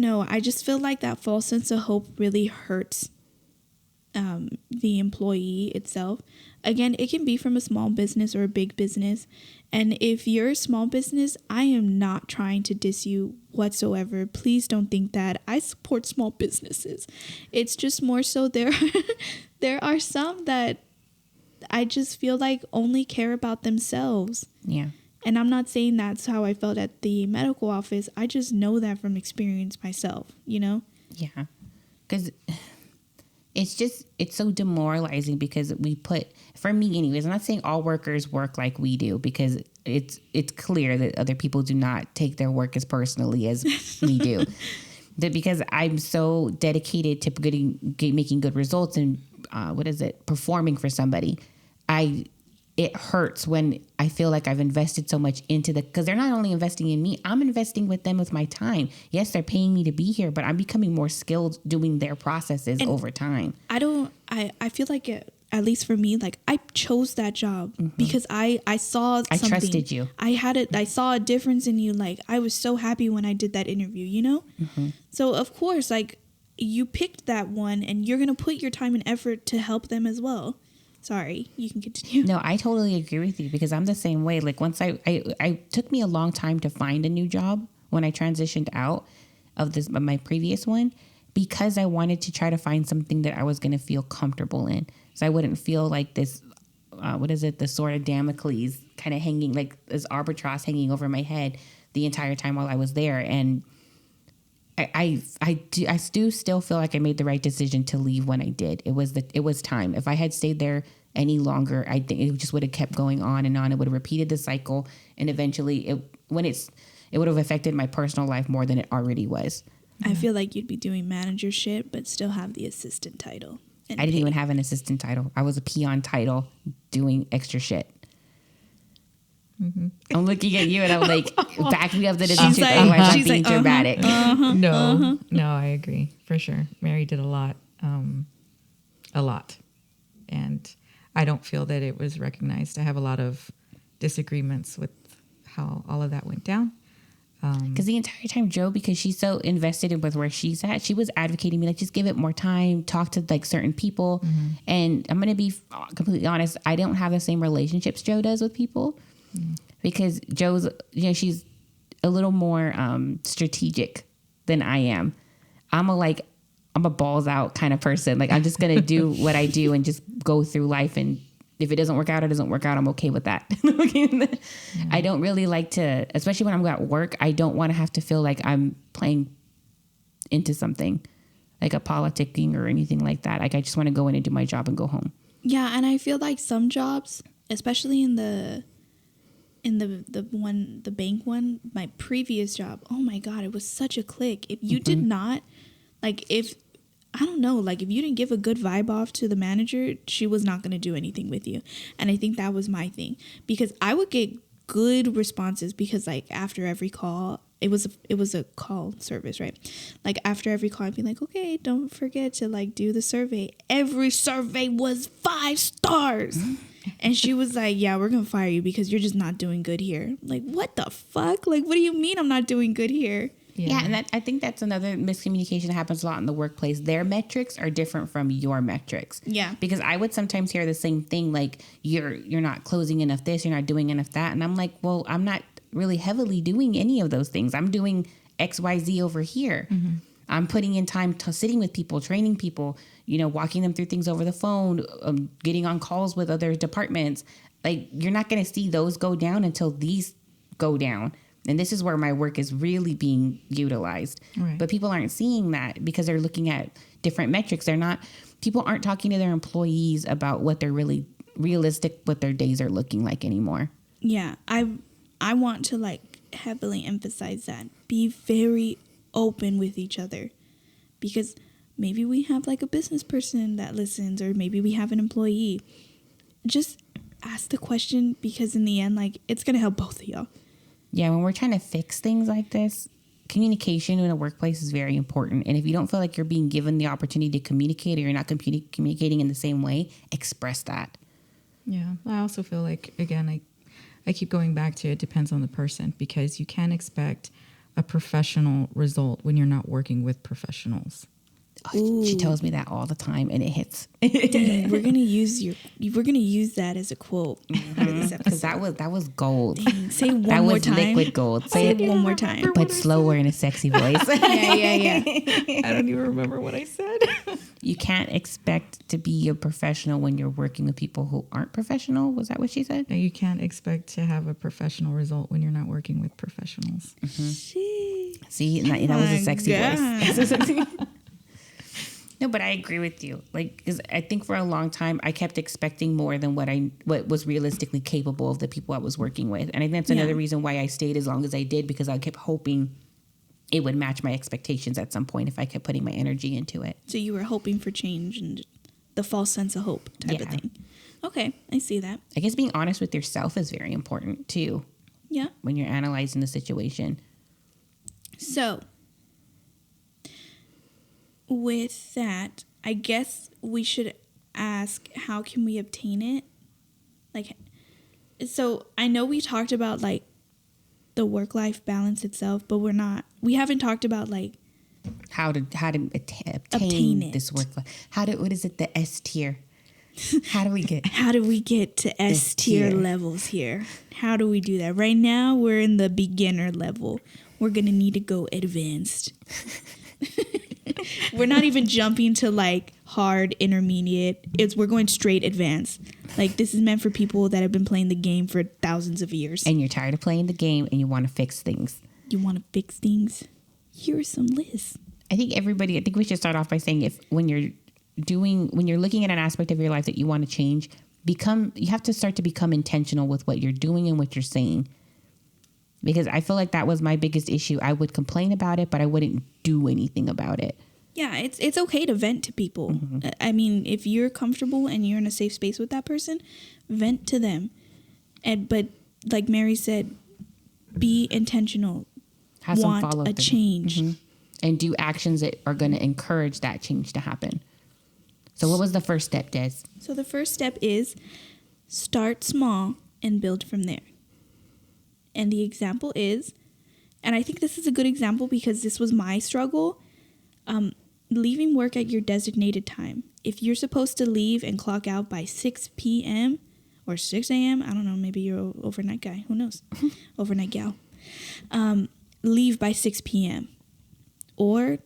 know. I just feel like that false sense of hope really hurts the employee itself. Again, it can be from a small business or a big business. And if you're a small business, I am not trying to diss you whatsoever. Please don't think that. I support small businesses. It's just more so there are some that I just feel like only care about themselves. Yeah. And I'm not saying that's how I felt at the medical office. I just know that from experience myself, you know? Yeah. Because it's so demoralizing, because for me anyways, I'm not saying all workers work like we do, because it's clear that other people do not take their work as personally as we do. That because I'm so dedicated to making good results and performing for somebody, it hurts when I feel like I've invested so much into because they're not only investing in me, I'm investing with them with my time. Yes, they're paying me to be here, but I'm becoming more skilled doing their processes over time. I feel like at least for me, like I chose that job because I saw something. I trusted you. I saw a difference in you. Like I was so happy when I did that interview, you know? Mm-hmm. So of course, like you picked that one and you're going to put your time and effort to help them as well. Sorry, you can continue. No, I totally agree with you, because I'm the same way. Like once I took me a long time to find a new job when I transitioned out of my previous one, because I wanted to try to find something that I was going to feel comfortable in. So I wouldn't feel like this, the sword of Damocles kind of hanging, like this albatross hanging over my head the entire time while I was there. And I do still feel like I made the right decision to leave when I did. It was time. If I had stayed there any longer, I think it just would have kept going on and on. It would have repeated the cycle, and eventually it would have affected my personal life more than it already was. I feel like you'd be doing manager shit, but still have the assistant title. I didn't even have an assistant title. I was a peon title doing extra shit. Mm-hmm. I'm looking at you and I'm like, back me up that it's truth. Otherwise, I'm being dramatic. No, I agree for sure. Mary did a lot, and I don't feel that it was recognized. I have a lot of disagreements with how all of that went down. Because the entire time, Joe, because she's so invested with where she's at, she was advocating me like, just give it more time, talk to like certain people. Mm-hmm. And I'm going to be completely honest, I don't have the same relationships Joe does with people. Because Joe's, she's a little more strategic than I am. I'm a balls out kind of person. Like I'm just going to do what I do and just go through life. And if it doesn't work out, it doesn't work out. I'm okay with that. I don't really like to, especially when I'm at work, I don't want to have to feel like I'm playing into something like a politicking or anything like that. Like I just want to go in and do my job and go home. Yeah. And I feel like some jobs, especially in the bank one, my previous job, oh my God, it was such a click. If you did not, if you didn't give a good vibe off to the manager, she was not going to do anything with you. And I think that was my thing, because I would get good responses, because like after every call, it was a call service, right? Like after every call, I'd be like, okay, don't forget to like do the survey. Every survey was 5 stars. And she was like, yeah, we're going to fire you because you're just not doing good here. Like, what the fuck? Like, what do you mean I'm not doing good here? Yeah, and I think that's another miscommunication that happens a lot in the workplace. Their metrics are different from your metrics. Yeah. Because I would sometimes hear the same thing, like, you're not closing enough this, you're not doing enough that. And I'm like, well, I'm not really heavily doing any of those things. I'm doing X, Y, Z over here. Mm-hmm. I'm putting in time to sitting with people, training people, walking them through things over the phone, getting on calls with other departments. Like, you're not going to see those go down until these go down. And this is where my work is really being utilized. Right. But people aren't seeing that because they're looking at different metrics. People aren't talking to their employees about what they're really realistic, what their days are looking like anymore. Yeah, I want to like heavily emphasize that. Be very open with each other, because maybe we have like a business person that listens, or maybe we have an employee. Just ask the question, because in the end, like, it's going to help both of y'all. Yeah, when we're trying to fix things like this, communication in a workplace is very important. And if you don't feel like you're being given the opportunity to communicate, or you're not communicating in the same way, express that. Yeah. I also feel like, again, I keep going back to it depends on the person, because you can't expect a professional result when you're not working with professionals. Oh, she tells me that all the time, and it hits. Dang, we're gonna use that as a quote. Because that was gold. Dang, say it That one more was time. liquid gold. Say it one more time. But slower in a sexy voice. Yeah. I don't even remember what I said. You can't expect to be a professional when you're working with people who aren't professional. Was that what she said? You can't expect to have a professional result when you're not working with professionals. See, that was a sexy voice. God. No, but I agree with you. Like, because I think for a long time I kept expecting more than what was realistically capable of the people I was working with, and I think that's another reason why I stayed as long as I did, because I kept hoping it would match my expectations at some point if I kept putting my energy into it. So you were hoping for change and the false sense of hope type of thing. Okay, I see that. I guess being honest with yourself is very important too. Yeah. When you're analyzing the situation. So, with that, I guess we should ask, how can we obtain it? Like, so I know we talked about like the work-life balance itself, but we haven't talked about like how to Obtain it. this work. What is it? The S tier. How do we get to S tier levels here? How do we do that? Right now, we're in the beginner level. We're going to need to go advanced. We're not even jumping to like hard, intermediate. We're going straight advanced. Like, this is meant for people that have been playing the game for thousands of years. And you're tired of playing the game and you want to fix things. You want to fix things? Here are some lists. I think we should start off by saying, when you're looking at an aspect of your life that you want to change, you have to start to become intentional with what you're doing and what you're saying. Because I feel like that was my biggest issue. I would complain about it, but I wouldn't do anything about it. Yeah, it's okay to vent to people. Mm-hmm. I mean, if you're comfortable and you're in a safe space with that person, vent to them. But like Mary said, be intentional. Have some follow a change. Mm-hmm. And do actions that are going to encourage that change to happen. So what was the first step, Des? So the first step is start small and build from there. And the example is, and I think this is a good example because this was my struggle, leaving work at your designated time. If you're supposed to leave and clock out by 6 p.m. or 6 a.m., I don't know, maybe you're an overnight guy, who knows, overnight gal, leave by 6 p.m. or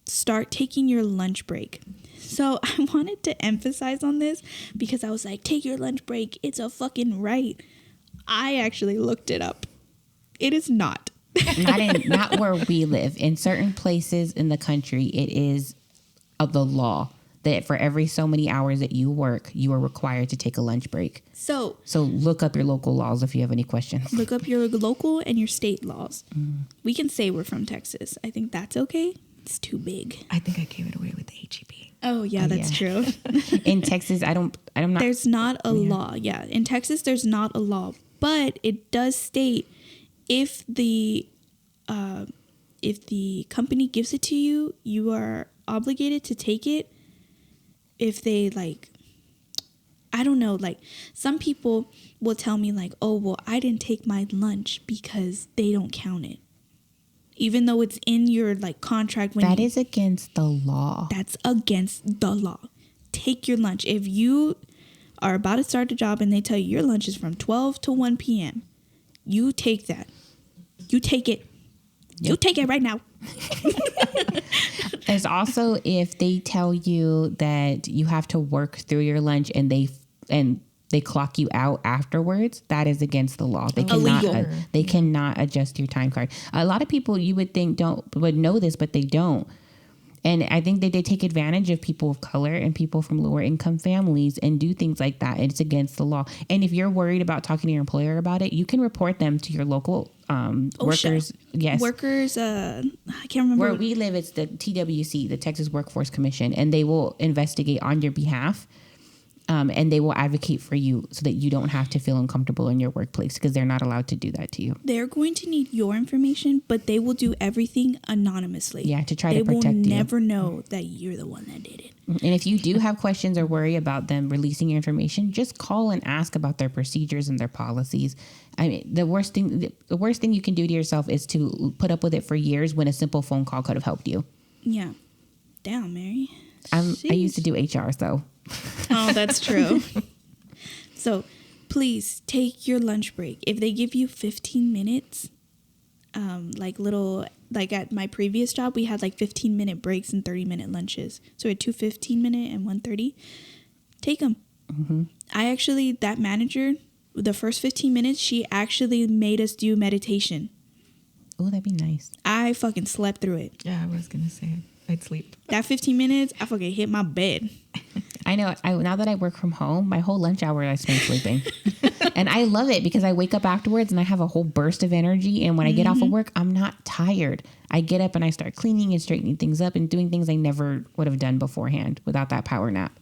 start taking your lunch break. So I wanted to emphasize on this because I was like, take your lunch break. It's a fucking right. I actually looked it up. It is not. Not where we live. In certain places in the country, it is of the law that for every so many hours that you work, you are required to take a lunch break. So look up your local laws if you have any questions. Look up your local and your state laws. We can say we're from Texas. I think that's okay. It's too big. I think I gave it away with the HEB. Oh yeah, that's true. In Texas, I'm not. There's not a law. Yeah, in Texas, there's not a law, but it does state if the company gives it to you, you are obligated to take it. If they I don't know, some people will tell me oh, well, I didn't take my lunch because they don't count it. Even though it's in your contract. That is against the law. That's against the law. Take your lunch. If you are about to start a job and they tell you your lunch is from 12 to 1 p.m., you take that. You take it. Yep. You take it right now. There's also if they tell you that you have to work through your lunch and they clock you out afterwards, that is against the law. They Illegal. they cannot adjust your time card. A lot of people you would think would know this, but they don't. And I think that they take advantage of people of color and people from lower income families and do things like that. It's against the law. And if you're worried about talking to your employer about it, you can report them to your local workers. Yes. Workers, I can't remember. Where we live, it's the TWC, the Texas Workforce Commission, and they will investigate on your behalf. And they will advocate for you so that you don't have to feel uncomfortable in your workplace because they're not allowed to do that to you. They're going to need your information, but they will do everything anonymously. Yeah, to try to protect you. They will never know that you're the one that did it. And if you do have questions or worry about them releasing your information, just call and ask about their procedures and their policies. I mean, the worst thing you can do to yourself is to put up with it for years when a simple phone call could have helped you. Yeah. Damn, Mary. I used to do HR, so. Oh, that's true. So please take your lunch break. If they give you 15 minutes, like at my previous job, we had like 15-minute breaks and 30-minute lunches. So we had 2 15-minute and 1 30. Take them. Mm-hmm. That manager, the first 15 minutes, she actually made us do meditation. Oh, that'd be nice. I fucking slept through it. Yeah, I was going to say I'd sleep. That 15 minutes, I fucking hit my bed. I know. Now that I work from home, my whole lunch hour I spend sleeping. And I love it because I wake up afterwards and I have a whole burst of energy. And when I get off of work, I'm not tired. I get up and I start cleaning and straightening things up and doing things I never would have done beforehand without that power nap.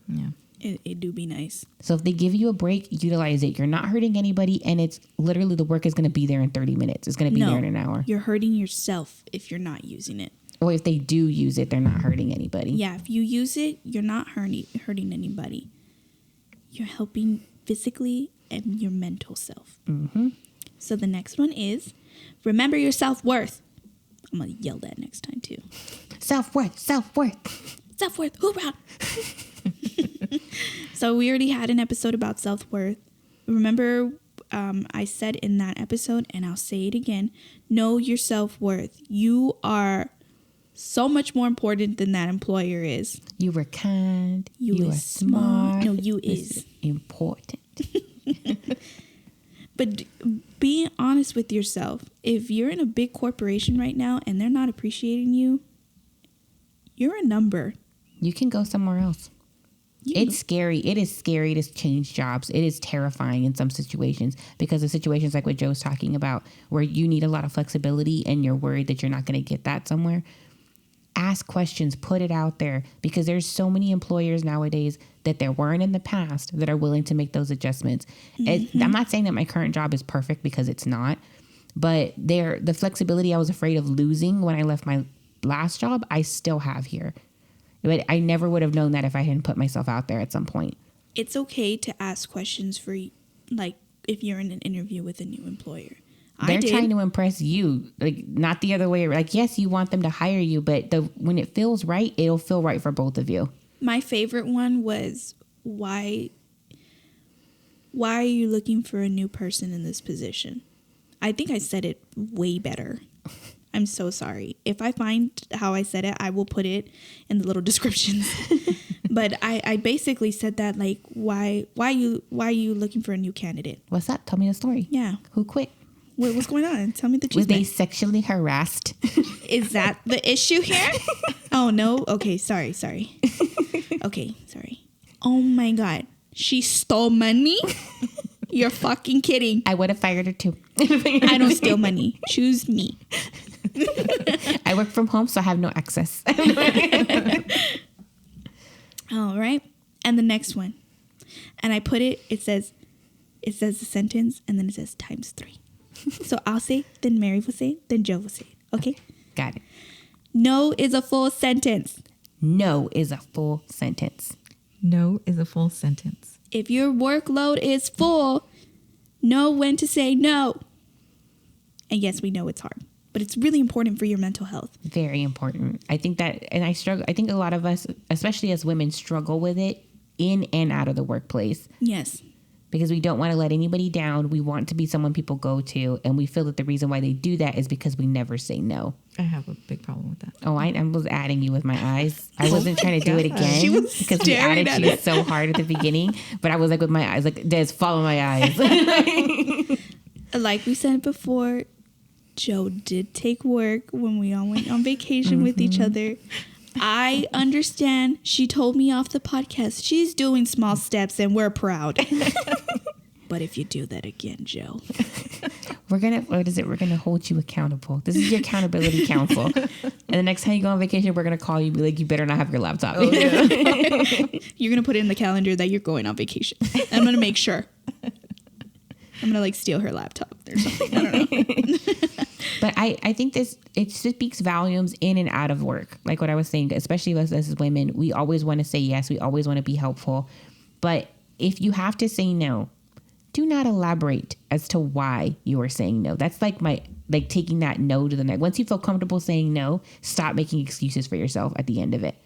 Yeah. It do be nice. So if they give you a break, utilize it. You're not hurting anybody. And it's literally the work is going to be there in 30 minutes. It's going to be there in an hour. You're hurting yourself if you're not using it. Or if they do use it, they're not hurting anybody. Yeah, if you use it, you're not hurting anybody. You're helping physically and your mental self. Mm-hmm. So the next one is, remember your self-worth. I'm going to yell that next time too. Self-worth, self-worth. Self-worth, hoorah. So we already had an episode about self-worth. Remember, I said in that episode, and I'll say it again, know your self-worth. You are so much more important than that employer is. You were kind. You are smart. No, you is important. But be honest with yourself. If you're in a big corporation right now and they're not appreciating you, you're a number. You can go somewhere else. It's scary. It is scary to change jobs. It is terrifying in some situations because of situations like what Joe's talking about where you need a lot of flexibility and you're worried that you're not going to get that somewhere. Ask questions, put it out there because there's so many employers nowadays that there weren't in the past that are willing to make those adjustments. Mm-hmm. I'm not saying that my current job is perfect because it's not, but the flexibility I was afraid of losing when I left my last job, I still have here. But I never would have known that if I hadn't put myself out there at some point. It's okay to ask questions for, like, if you're in an interview with a new employer. They're trying to impress you, like not the other way. Like, yes, you want them to hire you, but when it feels right, it'll feel right for both of you. My favorite one was, why are you looking for a new person in this position? I think I said it way better. I'm so sorry. If I find how I said it, I will put it in the little descriptions. But I basically said that, like, why are you looking for a new candidate? What's up? Tell me the story. Yeah. Who quit? What's going on? Tell me the truth. Was they sexually harassed? Is that the issue here? Oh, no. Okay. Sorry. Okay. Sorry. Oh, my God. She stole money? You're fucking kidding. I would have fired her too. I don't steal money. Choose me. I work from home, so I have no access. All right. And the next one. And I put it says the sentence, and then it says ×3. So I'll say, then Mary will say, then Joe will say it. Okay? Got it. No is a full sentence. No is a full sentence. No is a full sentence. If your workload is full, know when to say no. And yes, we know it's hard, but it's really important for your mental health. Very important. I think that, and I think a lot of us, especially as women, struggle with it in and out of the workplace. Yes. because we don't want to let anybody down. We want to be someone people go to. And we feel that the reason why they do that is because we never say no. I have a big problem with that. Oh, I was adding you with my eyes. I wasn't trying to do it again She was because we staring added at you it. so hard at the beginning. But I was like with my eyes, like, Des, follow my eyes. Like we said before, Joe did take work when we all went on vacation with each other. I understand. She told me off the podcast, she's doing small steps and we're proud. But if you do that again, Joe, We're gonna hold you accountable. This is your accountability council. And the next time you go on vacation, we're gonna call you, be like, you better not have your laptop. you're going to put it in the calendar that you're going on vacation. I'm going to make sure. I'm going to like steal her laptop or something. I don't know. But I think it speaks volumes in and out of work. Like what I was saying, especially us as women, we always want to say yes. We always want to be helpful. But if you have to say no, do not elaborate as to why you are saying no. That's like taking that no to the next. Once you feel comfortable saying no, stop making excuses for yourself at the end of it.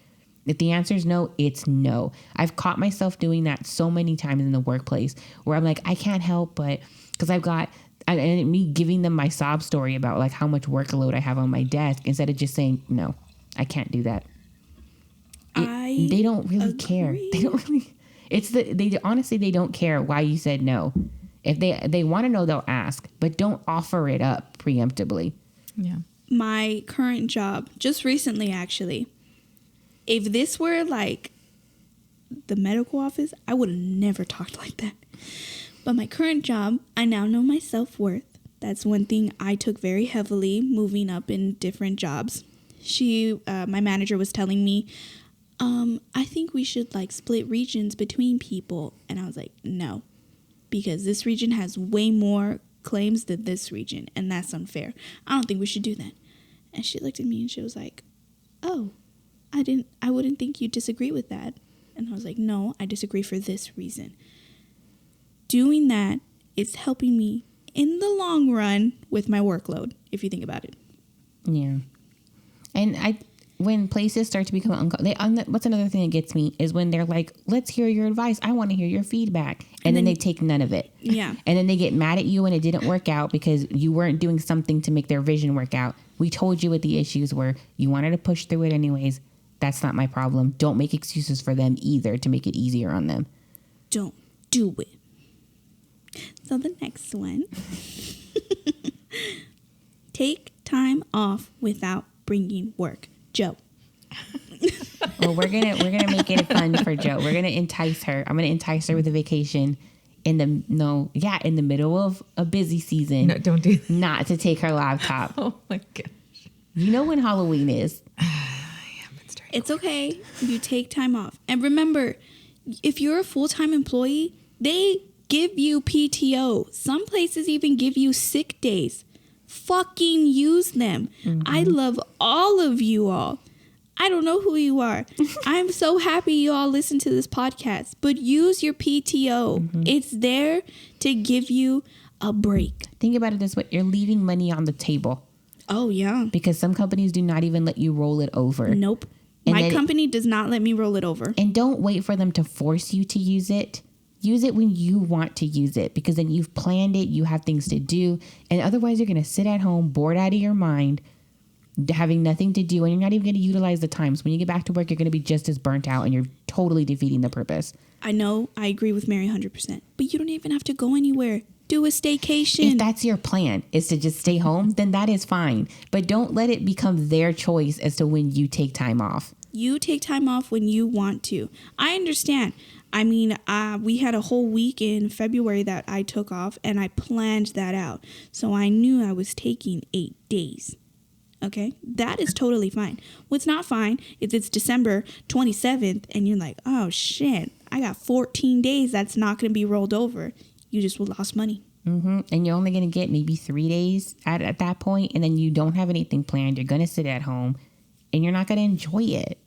If the answer is no, it's no. I've caught myself doing that so many times in the workplace where I'm like, I can't help but because and me giving them my sob story about like how much workload I have on my desk instead of just saying, no, I can't do that. They don't really care. They don't really. Honestly, they don't care why you said no. If they want to know, they'll ask, but don't offer it up preemptively. Yeah. My current job, just recently actually, if this were like the medical office, I would have never talked like that. But my current job, I now know my self-worth. That's one thing I took very heavily moving up in different jobs. My manager was telling me, I think we should like split regions between people. And I was like, no, because this region has way more claims than this region. And that's unfair. I don't think we should do that. And she looked at me and she was like, oh, I wouldn't think you disagree with that. And I was like, no, I disagree for this reason. Doing that is helping me in the long run with my workload, if you think about it. Yeah. And when places start to become uncomfortable, what's another thing that gets me is when they're like, let's hear your advice. I want to hear your feedback. And then they take none of it. Yeah. And then they get mad at you when it didn't work out because you weren't doing something to make their vision work out. We told you what the issues were. You wanted to push through it anyways. That's not my problem. Don't make excuses for them either to make it easier on them. Don't do it. So the next one. Take time off without bringing work. Joe. Well, we're gonna make it fun for Joe. We're gonna entice her. I'm gonna entice her with a vacation in the middle of a busy season. No, don't do that. Not to take her laptop. Oh my gosh. You know when Halloween is. It's okay. You take time off. And remember, if you're a full-time employee, they give you PTO. Some places even give you sick days. Fucking use them. Mm-hmm. I love all of you all. I don't know who you are. I'm so happy you all listen to this podcast. But use your PTO. Mm-hmm. It's there to give you a break. Think about it this way. You're leaving money on the table. Oh, yeah. Because some companies do not even let you roll it over. Nope. My company does not let me roll it over. And don't wait for them to force you to use it. Use it when you want to use it, because then you've planned it, you have things to do, and otherwise you're going to sit at home bored out of your mind, having nothing to do, and you're not even going to utilize the time. So when you get back to work, you're going to be just as burnt out, and you're totally defeating the purpose. I know, I agree with Mary 100%, but you don't even have to go anywhere. Do a staycation. If that's your plan, is to just stay home, then that is fine. But don't let it become their choice as to when you take time off. You take time off when you want to. I understand. I mean, we had a whole week in February that I took off, and I planned that out. So I knew I was taking 8 days. Okay? That is totally fine. What's not fine is it's December 27th, and you're like, oh, shit, I got 14 days that's not going to be rolled over. You just lost money. Mm-hmm. And you're only going to get maybe 3 days at that point, and then you don't have anything planned. You're going to sit at home, and you're not going to enjoy it.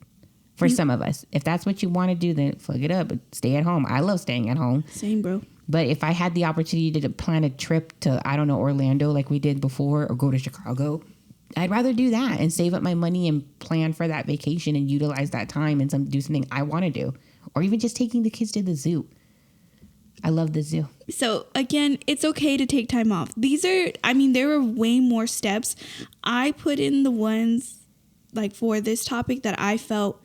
For some of us, if that's what you want to do, then fuck it up. But stay at home. I love staying at home. Same, bro. But if I had the opportunity to plan a trip to, I don't know, Orlando like we did before, or go to Chicago, I'd rather do that and save up my money and plan for that vacation and utilize that time and do something I want to do. Or even just taking the kids to the zoo. I love the zoo. So again, it's okay to take time off. There are way more steps. I put in the ones like for this topic that I felt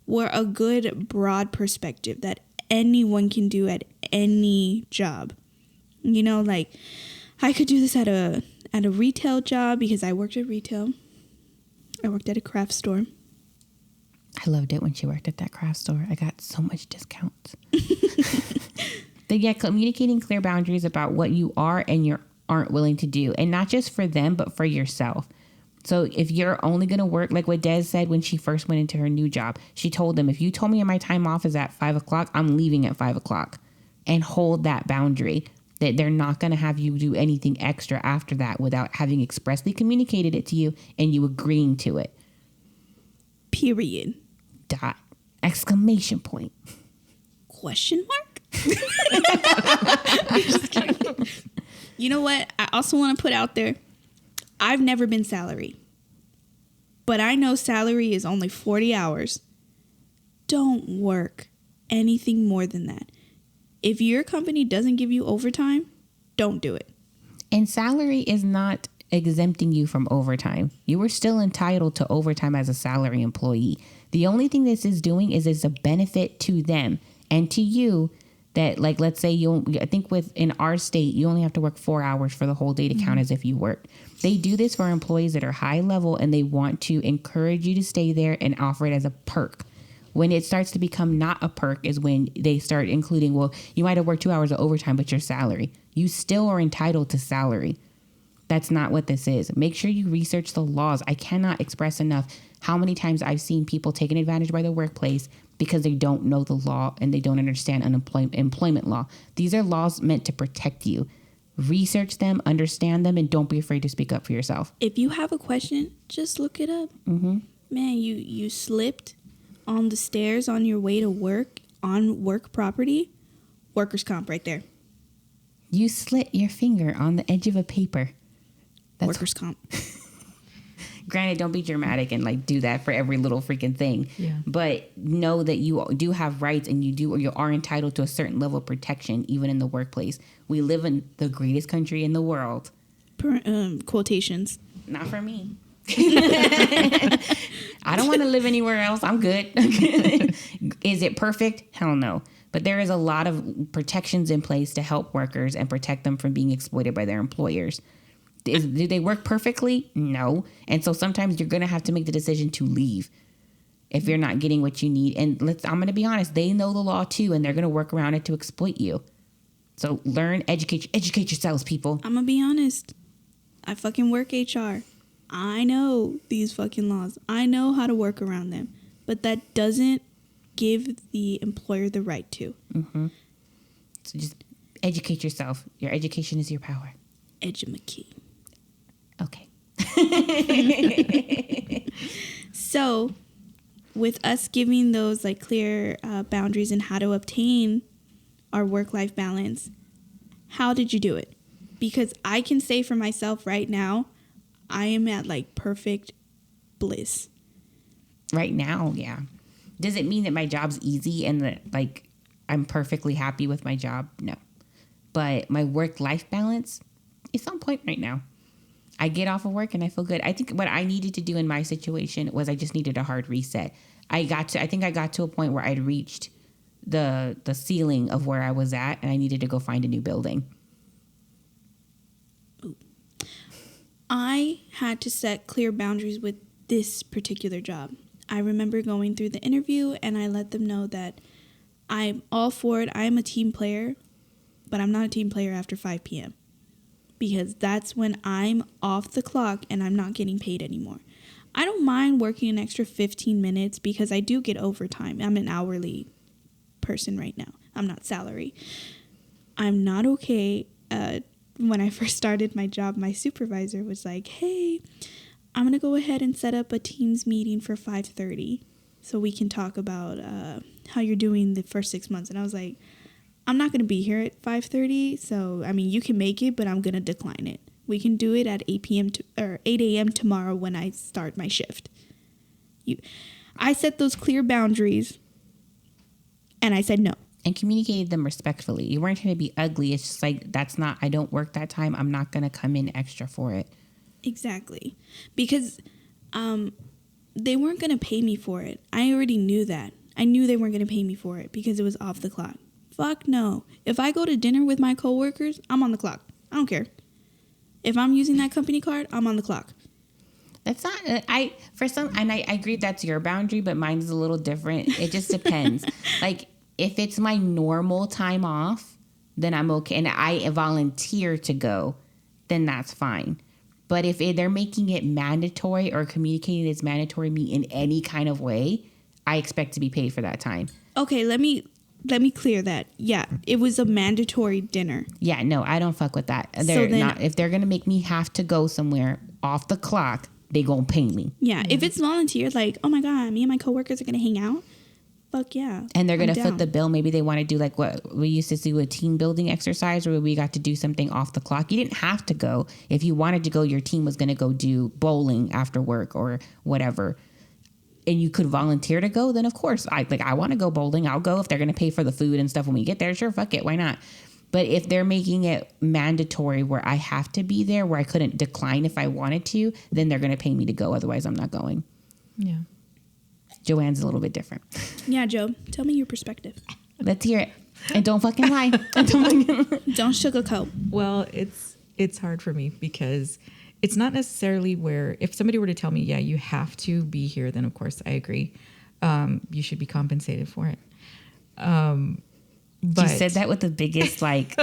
were a good broad perspective that anyone can do at any job. You know, like I could do this at a retail job because I worked at retail. I worked at a craft store. I loved it when she worked at that craft store. I got so much discounts. But yeah, communicating clear boundaries about what you are and you aren't willing to do. And not just for them, but for yourself. So if you're only going to work, like what Des said when she first went into her new job, she told them, if you told me my time off is at 5 o'clock, I'm leaving at 5 o'clock. And hold that boundary that they're not going to have you do anything extra after that without having expressly communicated it to you and you agreeing to it. Period. Dot. Exclamation point. Question mark? You know what? I also want to put out there, I've never been salary. But I know salary is only 40 hours. Don't work anything more than that. If your company doesn't give you overtime, don't do it. And salary is not exempting you from overtime. You are still entitled to overtime as a salary employee. The only thing this is doing is it's a benefit to them and to you that, like, let's say I think in our state, you only have to work 4 hours for the whole day to count as if you worked. They do this for employees that are high level and they want to encourage you to stay there and offer it as a perk. When it starts to become not a perk is when they start including, well, you might have worked 2 hours of overtime, but your salary. You still are entitled to salary. That's not what this is. Make sure you research the laws. I cannot express enough how many times I've seen people taken advantage by the workplace because they don't know the law and they don't understand employment law. These are laws meant to protect you. Research them, understand them, and don't be afraid to speak up for yourself. If you have a question, just look it up. Mm-hmm. Man, you slipped on the stairs on your way to work on work property, workers' comp right there. You slit your finger on the edge of a paper. That's workers' comp. Granted, don't be dramatic and like do that for every little freaking thing. Yeah. But know that you do have rights and you are entitled to a certain level of protection, even in the workplace. We live in the greatest country in the world. Quotations. Not for me. I don't want to live anywhere else. I'm good. Is it perfect? Hell no. But there is a lot of protections in place to help workers and protect them from being exploited by their employers. Do they work perfectly? No. And so sometimes you're going to have to make the decision to leave if you're not getting what you need. And I'm going to be honest, they know the law too, and they're going to work around it to exploit you. So learn, educate yourselves, people. I'm going to be honest. I fucking work HR. I know these fucking laws. I know how to work around them. But that doesn't give the employer the right to. Mm-hmm. So just educate yourself. Your education is your power. Edumaki. Okay. So, with us giving those like clear boundaries and how to obtain our work-life balance, how did you do it? Because I can say for myself right now, I am at like perfect bliss. Right now, yeah. Does it mean that my job's easy and that like I'm perfectly happy with my job? No. But my work-life balance is on point right now. I get off of work and I feel good. I think what I needed to do in my situation was I just needed a hard reset. I think I got to a point where I'd reached the ceiling of where I was at and I needed to go find a new building. Ooh. I had to set clear boundaries with this particular job. I remember going through the interview and I let them know that I'm all for it. I'm a team player, but I'm not a team player after 5 p.m. because that's when I'm off the clock and I'm not getting paid anymore. I don't mind working an extra 15 minutes because I do get overtime. I'm an hourly person right now. I'm not salary. I'm not okay. When I first started my job, my supervisor was like, hey, I'm going to go ahead and set up a Teams meeting for 5:30 so we can talk about how you're doing the first 6 months. And I was like, I'm not going to be here at 5:30, so, I mean, you can make it, but I'm going to decline it. We can do it at 8 a.m. tomorrow when I start my shift. I set those clear boundaries, and I said no. and communicated them respectfully. You weren't trying to be ugly. It's just like, I don't work that time. I'm not going to come in extra for it. Exactly. Because they weren't going to pay me for it. I already knew that. I knew they weren't going to pay me for it because it was off the clock. Fuck no. If I go to dinner with my coworkers, I'm on the clock. I don't care. If I'm using that company card, I'm on the clock. That's not, I agree that's your boundary, but mine's a little different. It just depends. Like, if it's my normal time off, then I'm okay. And I volunteer to go, then that's fine. But if they're making it mandatory or communicating it's mandatory me in any kind of way, I expect to be paid for that time. Okay, let me clear that. Yeah, it was a mandatory dinner. Yeah, no, I don't fuck with that. If they're going to make me have to go somewhere off the clock, they going to pay me. Yeah, if it's volunteer, like, oh my God, me and my coworkers are going to hang out. Fuck yeah. And they're going to foot the bill. Maybe they want to do like what we used to do, a team building exercise where we got to do something off the clock. You didn't have to go. If you wanted to go, your team was going to go do bowling after work or whatever. And you could volunteer to go, then of course, I want to go bowling. I'll go if they're going to pay for the food and stuff when we get there. Sure, fuck it. Why not? But if they're making it mandatory where I have to be there, where I couldn't decline if I wanted to, then they're going to pay me to go. Otherwise, I'm not going. Yeah. Joanne's a little bit different. Yeah, Joe, tell me your perspective. Let's hear it. And don't fucking lie. Don't sugarcoat. Well, it's hard for me because it's not necessarily where if somebody were to tell me, yeah, you have to be here, then of course I agree. You should be compensated for it. But you said that with the biggest like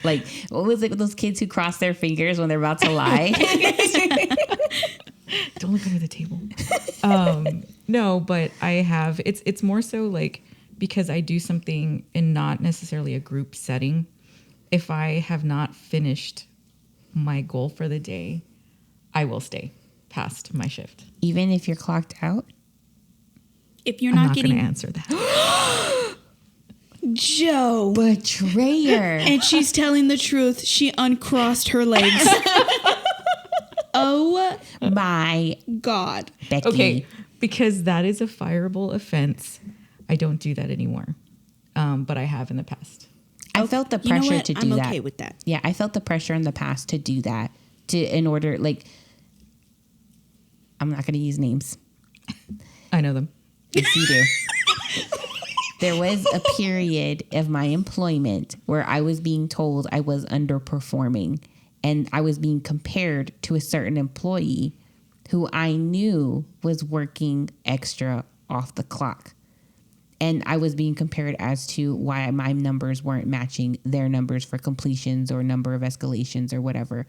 what was it with those kids who cross their fingers when they're about to lie? Don't look under the table. No, but I have. It's more so like because I do something in not necessarily a group setting. If I have not finished my goal for the day, I will stay past my shift. Even if you're clocked out? If you're I'm not going to answer that. Joe. Betrayer. And she's telling the truth. She uncrossed her legs. Oh my God. Becky. Okay, because that is a fireable offense. I don't do that anymore. But I have in the past. I felt the pressure to do that. I'm okay with that. Yeah, I felt the pressure in the past to do that. In order, like, I'm not going to use names. I know them. Yes, you do. There was a period of my employment where I was being told I was underperforming. And I was being compared to a certain employee who I knew was working extra off the clock. And I was being compared as to why my numbers weren't matching their numbers for completions or number of escalations or whatever.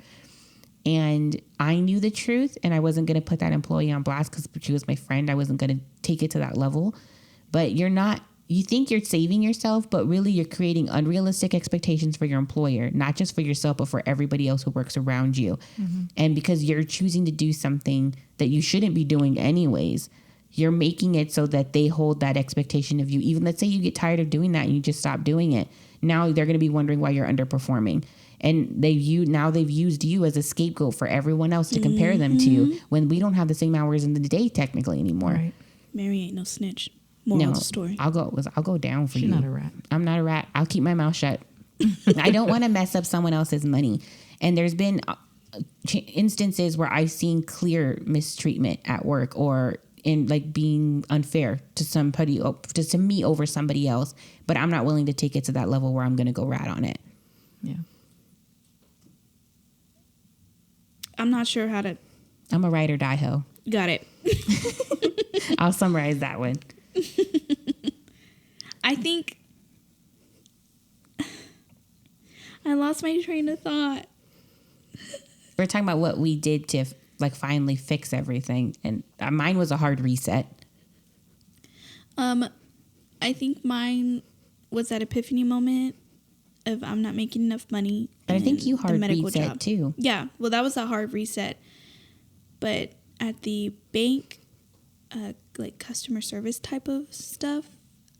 And I knew the truth, and I wasn't going to put that employee on blast because she was my friend. I wasn't going to take it to that level. But you think you're saving yourself, but really you're creating unrealistic expectations for your employer, not just for yourself, but for everybody else who works around you. Mm-hmm. And because you're choosing to do something that you shouldn't be doing anyways, you're making it so that they hold that expectation of you. Even let's say you get tired of doing that and you just stop doing it. Now they're going to be wondering why you're underperforming. And they've used you as a scapegoat for everyone else to compare them to when we don't have the same hours in the day technically anymore. Right. Mary ain't no snitch. Moral of the story. I'll go down for you. She's not a rat. I'm not a rat. I'll keep my mouth shut. I don't want to mess up someone else's money. And there's been instances where I've seen clear mistreatment at work or in like being unfair to somebody, just to me over somebody else. But I'm not willing to take it to that level where I'm going to go rat on it. Yeah. I'm not sure how to. I'm a ride or die hoe. Got it. I'll summarize that one. I think I lost my train of thought. We're talking about what we did to like finally fix everything, and mine was a hard reset. I think mine was that epiphany moment of I'm not making enough money. But I think you hard reset too. Yeah, well, that was a hard reset. But at the bank, like customer service type of stuff,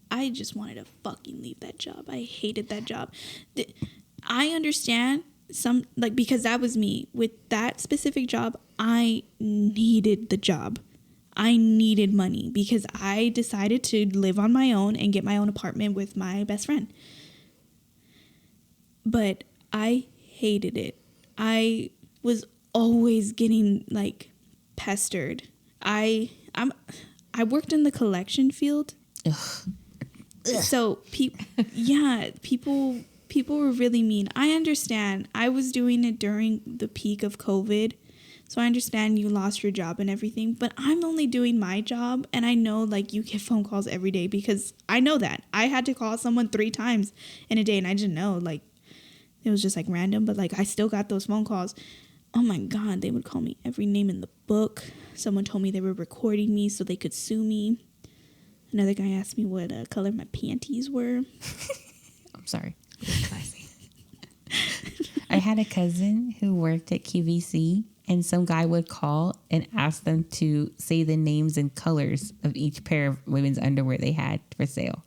I just wanted to fucking leave that job. I hated that job. I understand because that was me. With that specific job, I needed the job. I needed money because I decided to live on my own and get my own apartment with my best friend. But I hated it. I was always getting like pestered. I worked in the collection field. Ugh. So people were really mean. I understand. I was doing it during the peak of COVID. So I understand you lost your job and everything, but I'm only doing my job, and I know like you get phone calls every day because I know that. I had to call someone 3 times in a day, and I didn't know, like it was just like random, but like I still got those phone calls. Oh my God, they would call me every name in the book. Someone told me they were recording me so they could sue me. Another guy asked me what color my panties were. I'm sorry. Classy. I had a cousin who worked at QVC, and some guy would call and ask them to say the names and colors of each pair of women's underwear they had for sale.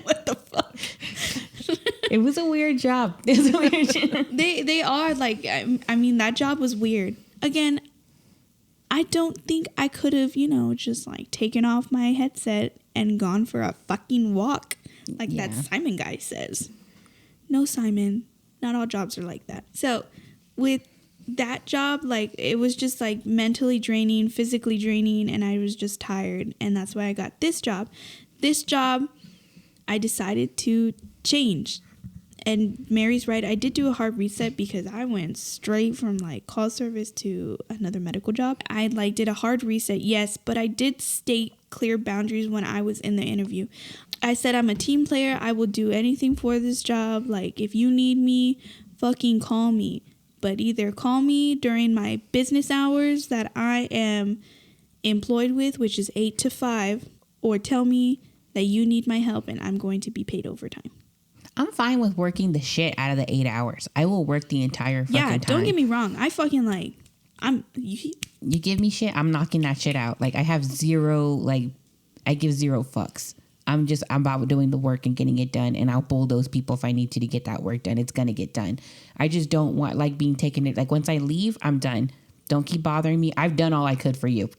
What the fuck? It was a weird job. It was a weird job. They are like, I mean, that job was weird. Again, I don't think I could have, just like taken off my headset and gone for a fucking walk like that Simon guy says. No, Simon, not all jobs are like that. So with that job, like it was just like mentally draining, physically draining, and I was just tired. And that's why I got this job. This job, I decided to change. And Mary's right. I did do a hard reset because I went straight from like call service to another medical job. I like did a hard reset, yes, but I did state clear boundaries when I was in the interview. I said I'm a team player. I will do anything for this job. Like if you need me, fucking call me. But either call me during my business hours that I am employed with, which is 8 to 5, or tell me that you need my help and I'm going to be paid overtime. I'm fine with working the shit out of the 8 hours. I will work the entire fucking time. Yeah, don't get me wrong. I fucking like, you give me shit, I'm knocking that shit out. Like I have zero, like I give zero fucks. I'm about doing the work and getting it done, and I'll bulldoze people if I need to get that work done. It's gonna get done. I just don't want like being taken it. Like once I leave, I'm done. Don't keep bothering me. I've done all I could for you.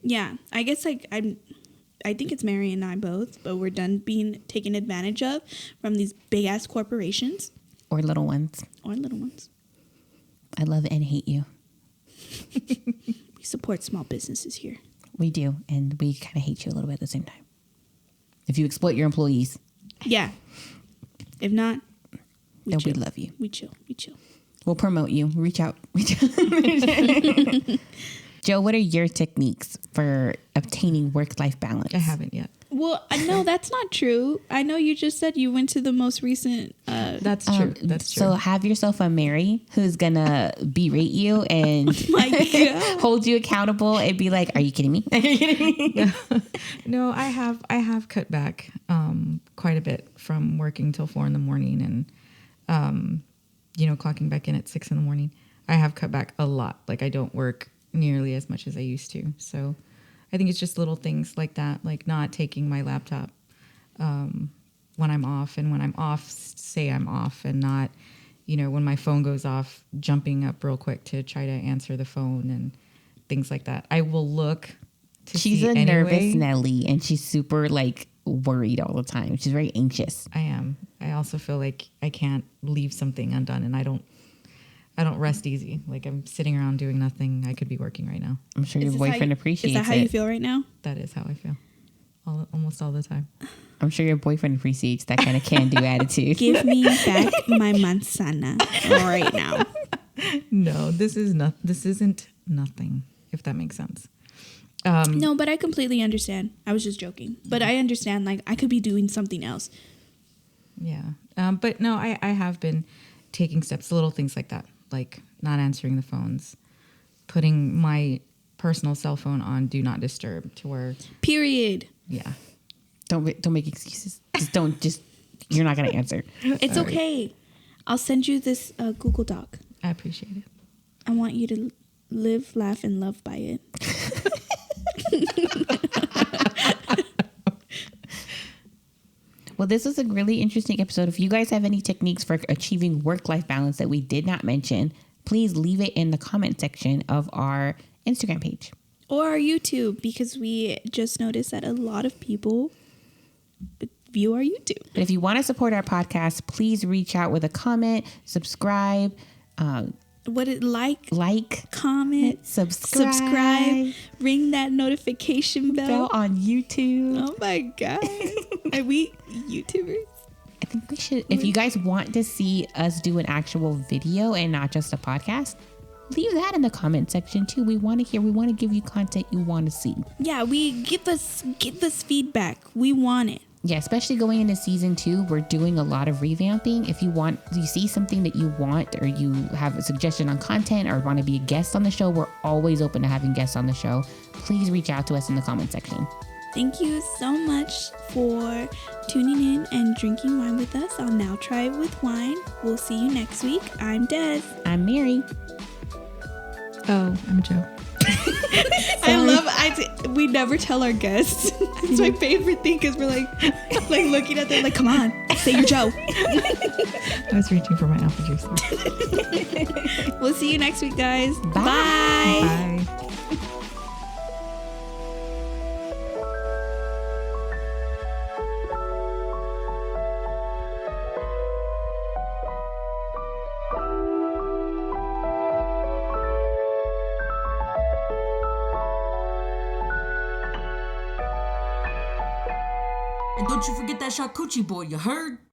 Yeah, I guess like I think it's Mary and I both, but we're done being taken advantage of from these big ass corporations or little ones. I love and hate you. We support small businesses here. We do, and we kind of hate you a little bit at the same time. If you exploit your employees. Yeah. If not, we love you. We chill. We'll promote you. Reach out. Joe, what are your techniques for obtaining work-life balance? I haven't yet. Well, no, that's not true. I know you just said you went to the most recent. That's true. That's true. So have yourself a Mary who's gonna berate you and hold you accountable and be like, "Are you kidding me?" Yeah. No, I have cut back quite a bit from working till 4 a.m. and clocking back in at 6 a.m. I have cut back a lot. Like I don't work nearly as much as I used to. So I think it's just little things like that, like not taking my laptop when I'm off, and when I'm off, say I'm off, and not, when my phone goes off, jumping up real quick to try to answer the phone and things like that. I will look to She's see a anyway. nervous Nelly, and she's super like worried all the time. She's very anxious. I am. I also feel like I can't leave something undone, and I don't rest easy. Like I'm sitting around doing nothing. I could be working right now. I'm sure your boyfriend appreciates it. Is that how you feel right now? That is how I feel. Almost all the time. I'm sure your boyfriend appreciates that kind of can-do attitude. Give me back my manzana right now. No, this isn't nothing, if that makes sense. No, but I completely understand. I was just joking. But I understand, like, I could be doing something else. Yeah. But no, I have been taking steps, little things like that, like not answering the phones, putting my personal cell phone on Do Not Disturb to where... Period. Yeah. Don't make excuses. You're not going to answer. It's okay. I'll send you this Google Doc. I appreciate it. I want you to live, laugh, and love by it. Well, this was a really interesting episode. If you guys have any techniques for achieving work-life balance that we did not mention, please leave it in the comment section of our Instagram page. Or our YouTube, because we just noticed that a lot of people view our YouTube. But if you want to support our podcast, please reach out with a comment, subscribe, like, comment, subscribe, ring that notification bell on YouTube. Oh my God. Are we YouTubers? I think we should. If you guys want to see us do an actual video and not just a podcast, leave that in the comment section too. We want to hear. We want to give you content you want to see. Yeah, give us feedback. We want it. Yeah, especially going into season 2, we're doing a lot of revamping. If you see something that you want, or you have a suggestion on content, or want to be a guest on the show, we're always open to having guests on the show. Please reach out to us in the comment section. Thank you so much for tuning in and drinking wine with us. I'll now try it with wine. We'll see you next week. I'm Des. I'm Mary. Oh, I'm Joe. We never tell our guests. It's my favorite thing, because we're like looking at them like, come on, say you're Joe. I was reaching for my apple juice. We'll see you next week, guys. Bye. Bye. And don't you forget that shot coochie boy, you heard?